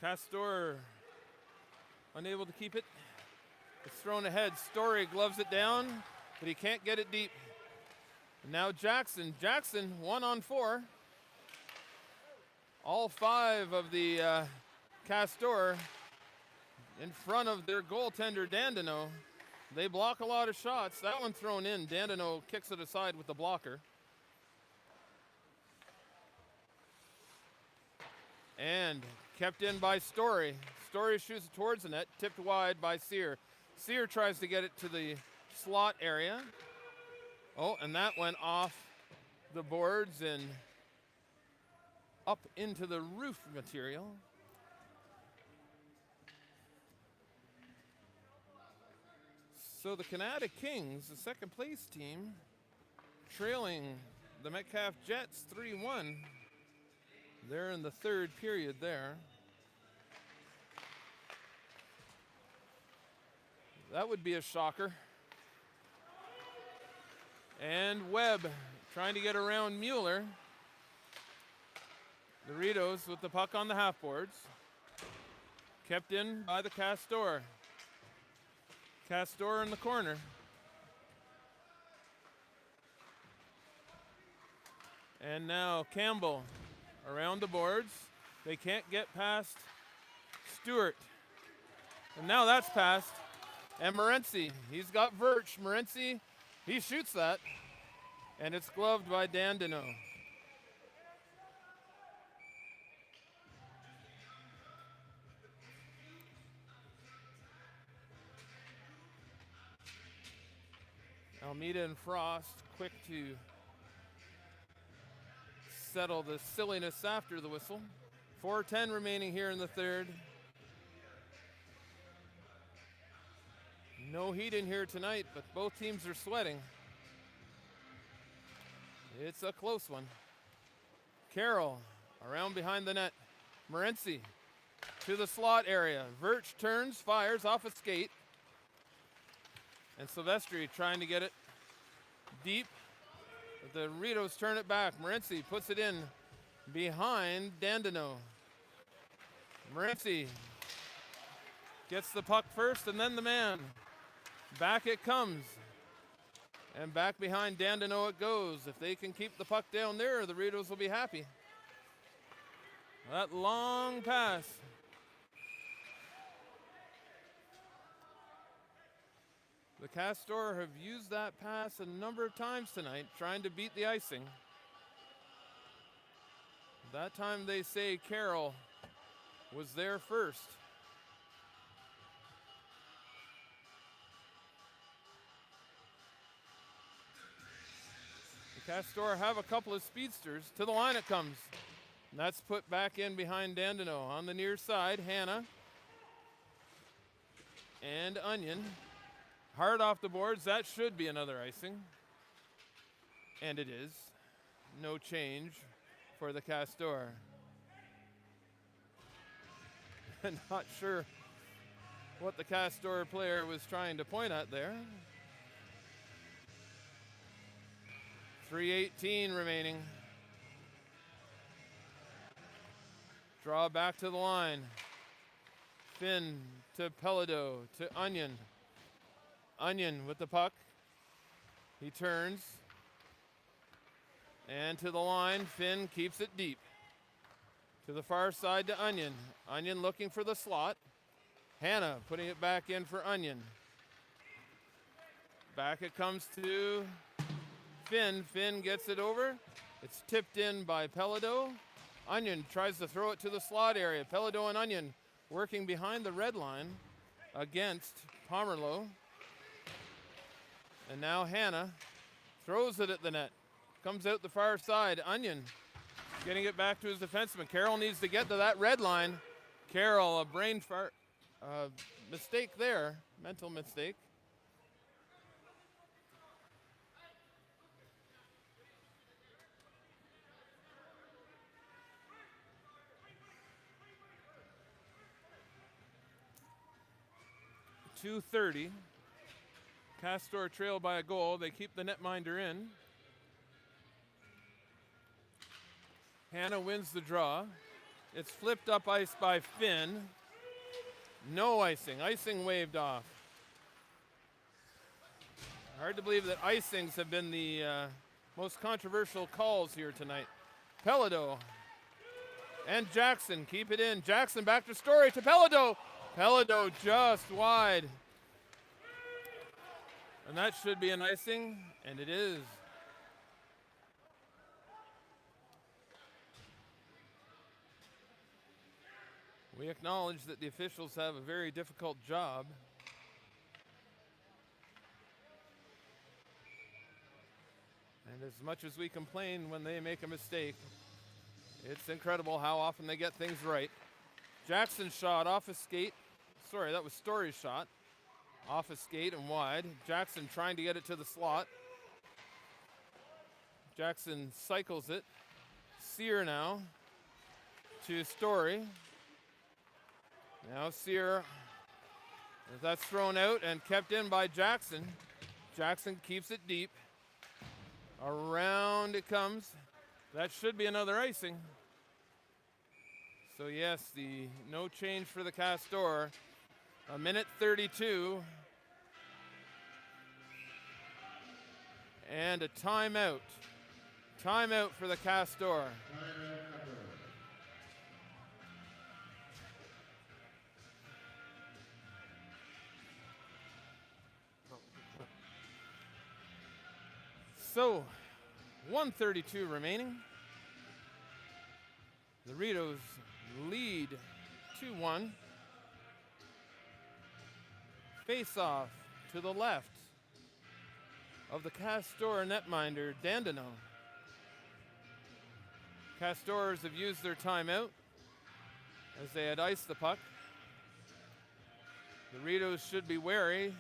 Castor unable to keep it. It's thrown ahead. Story gloves it down, but he can't get it deep. And now Jackson. Jackson 1-on-4. All five of the Castor in front of their goaltender Dandino. They block a lot of shots. That one thrown in. Dandino kicks it aside with the blocker. And kept in by Story. Story shoots it towards the net, tipped wide by Sear. Sear tries to get it to the slot area. Oh, and that went off the boards and up into the roof material. So the Canada Kings, the second place team, trailing the Metcalf Jets 3-1. They're in the third period there. That would be a shocker. And Webb trying to get around Mueller. The Rideaus with the puck on the half boards. Kept in by the Castor. Castor in the corner. And now Campbell around the boards. They can't get past Stewart. And now that's passed. And Morency, he's got Virch. Morency, he shoots that. And it's gloved by Dandino. Almeida and Frost quick to settle the silliness after the whistle. 4:10 remaining here in the third. No heat in here tonight, but both teams are sweating. It's a close one. Carroll around behind the net. Morency to the slot area. Virch turns, fires off a skate. And Silvestri trying to get it deep. But the Rideaus turn it back. Morency puts it in behind Dandino. Morency gets the puck first and then the man. Back it comes. And back behind Dandino it goes. If they can keep the puck down there, the Rideaus will be happy. That long pass. The Castors have used that pass a number of times tonight, trying to beat the icing. That time they say Carroll was there first. The Castors have a couple of speedsters. To the line it comes. And that's put back in behind Dandino. On the near side, Hannah and Onion. Hard off the boards. That should be another icing. And it is. No change for the Castors. Not sure what the Castors player was trying to point at there. 3:18 remaining. Draw back to the line. Finn to Pelado to Onion. Onion with the puck. He turns. And to the line. Finn keeps it deep. To the far side to Onion. Onion looking for the slot. Hannah putting it back in for Onion. Back it comes to Finn. Finn gets it over. It's tipped in by Pelado. Onion tries to throw it to the slot area. Pelado and Onion working behind the red line against Pomerleau. And now Hannah throws it at the net. Comes out the far side. Onion getting it back to his defenseman. Carroll needs to get to that red line. Carroll, a brain fart mistake there. Mental mistake. .230. Castors trail by a goal. They keep the netminder in. Hannah wins the draw. It's flipped up ice by Finn. No icing. Icing waved off. Hard to believe that icings have been the most controversial calls here tonight. Pelado and Jackson keep it in. Jackson back to Story to Pelado. Pelado just wide. And that should be an icing, and it is. We acknowledge that the officials have a very difficult job. And as much as we complain when they make a mistake, it's incredible how often they get things right. Jackson's shot off a skate. Sorry, that was Story's shot. Off a skate and wide. Jackson trying to get it to the slot. Jackson cycles it. Sear now to Story. Now Sear, that's thrown out and kept in by Jackson. Jackson keeps it deep. Around it comes. That should be another icing. So yes, the no change for the Castors. 1:32. And a timeout. Timeout for the Castors. So, 1:32 remaining. The Rideaus lead 2-1. Face off to the left of the Castor netminder, Dandenong. Castors have used their timeout as they had iced the puck. The Rideaus should be wary.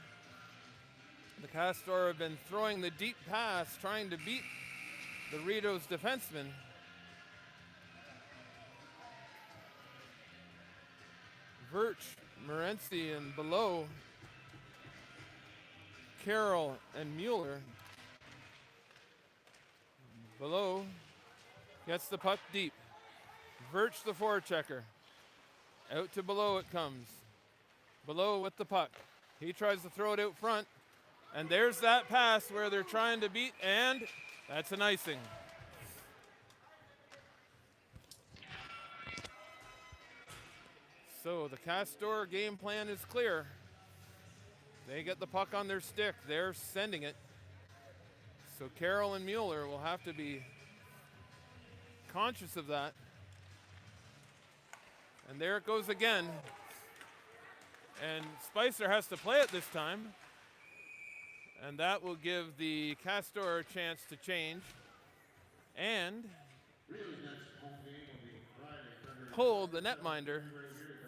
The Castor have been throwing the deep pass, trying to beat the Rideaus defenseman. Virch, Morency, and below, Carroll and Mueller. Below gets the puck deep. Virch, the forechecker. Out to Below it comes. Below with the puck. He tries to throw it out front. And there's that pass where they're trying to beat, and that's an icing. So the Castor game plan is clear. They get the puck on their stick. They're sending it. So Carroll and Mueller will have to be conscious of that. And there it goes again. And Spicer has to play it this time. And that will give the Castor a chance to change and pull the netminder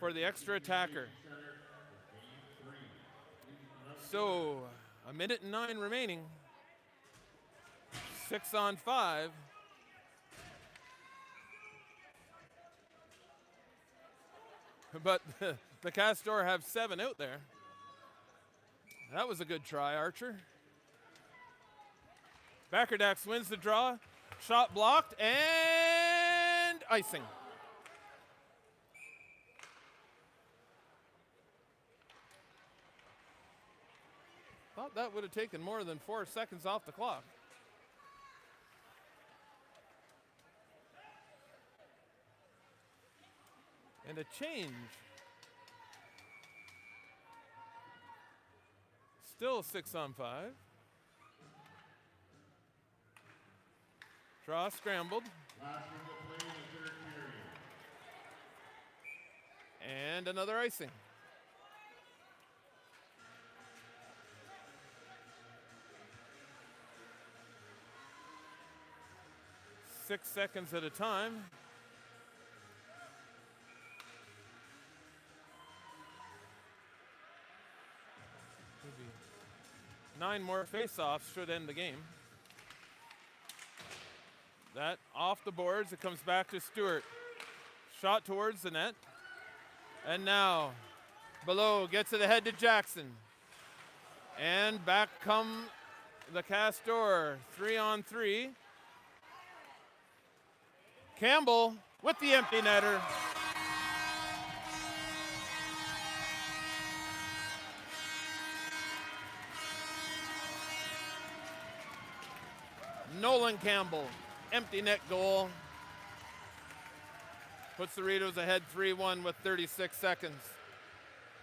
for the extra attacker. So, 1:09 remaining. 6-on-5. But the Castor have 7 out there. That was a good try, Archer. Backerdax wins the draw. Shot blocked and icing. Thought that would have taken more than 4 seconds off the clock. And a change. Still 6-on-5. Draw scrambled. And another icing. Six seconds at a time. Maybe 9 more face-offs should end the game. That off the boards, it comes back to Stewart. Shot towards the net. And now, Below gets it ahead to Jackson. And back come the Castor, 3-on-3. Campbell with the empty netter. Nolan Campbell, empty net goal. Puts the Rideaus ahead 3-1 with 36 seconds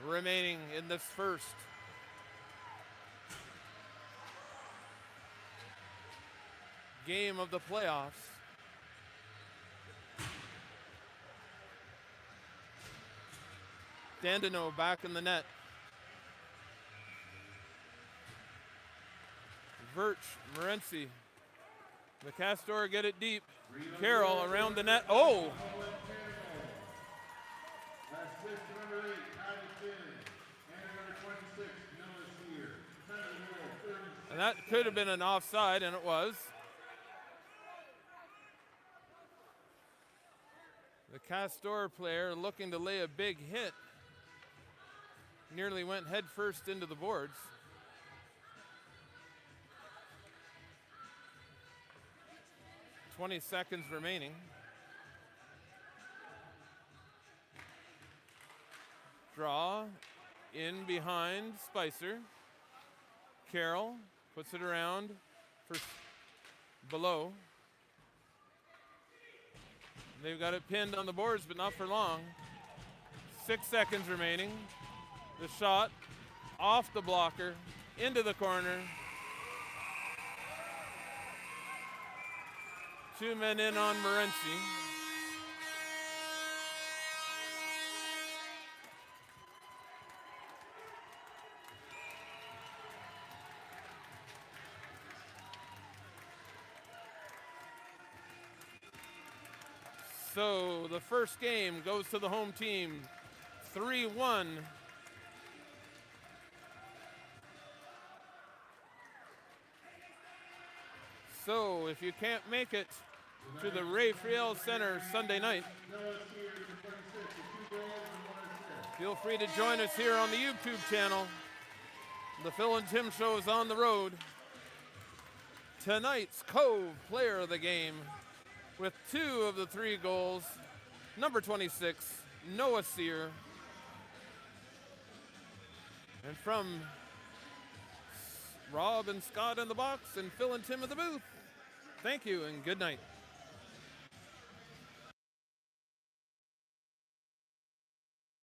remaining in this first. Game of the playoffs. Dandenong back in the net. Virch, Morency. The Castor get it deep. Carroll around the net. Oh! And that could have been an offside, and it was. The Castor player looking to lay a big hit. Nearly went head first into the boards. .20 seconds remaining. Draw in behind Spicer. Carroll puts it around for Below. They've got it pinned on the boards, but not for long. 6 seconds remaining. The shot off the blocker, into the corner. 2 men in on Morency. So the first game goes to the home team, 3-1. So if you can't make it to the Ray Friel Center Sunday night, feel free to join us here on the YouTube channel. The Phil and Tim Show is on the road. Tonight's Cove player of the game with 2 of the 3 goals, number 26, Noah Sear. And from Rob and Scott in the box and Phil and Tim in the booth, thank you and good night.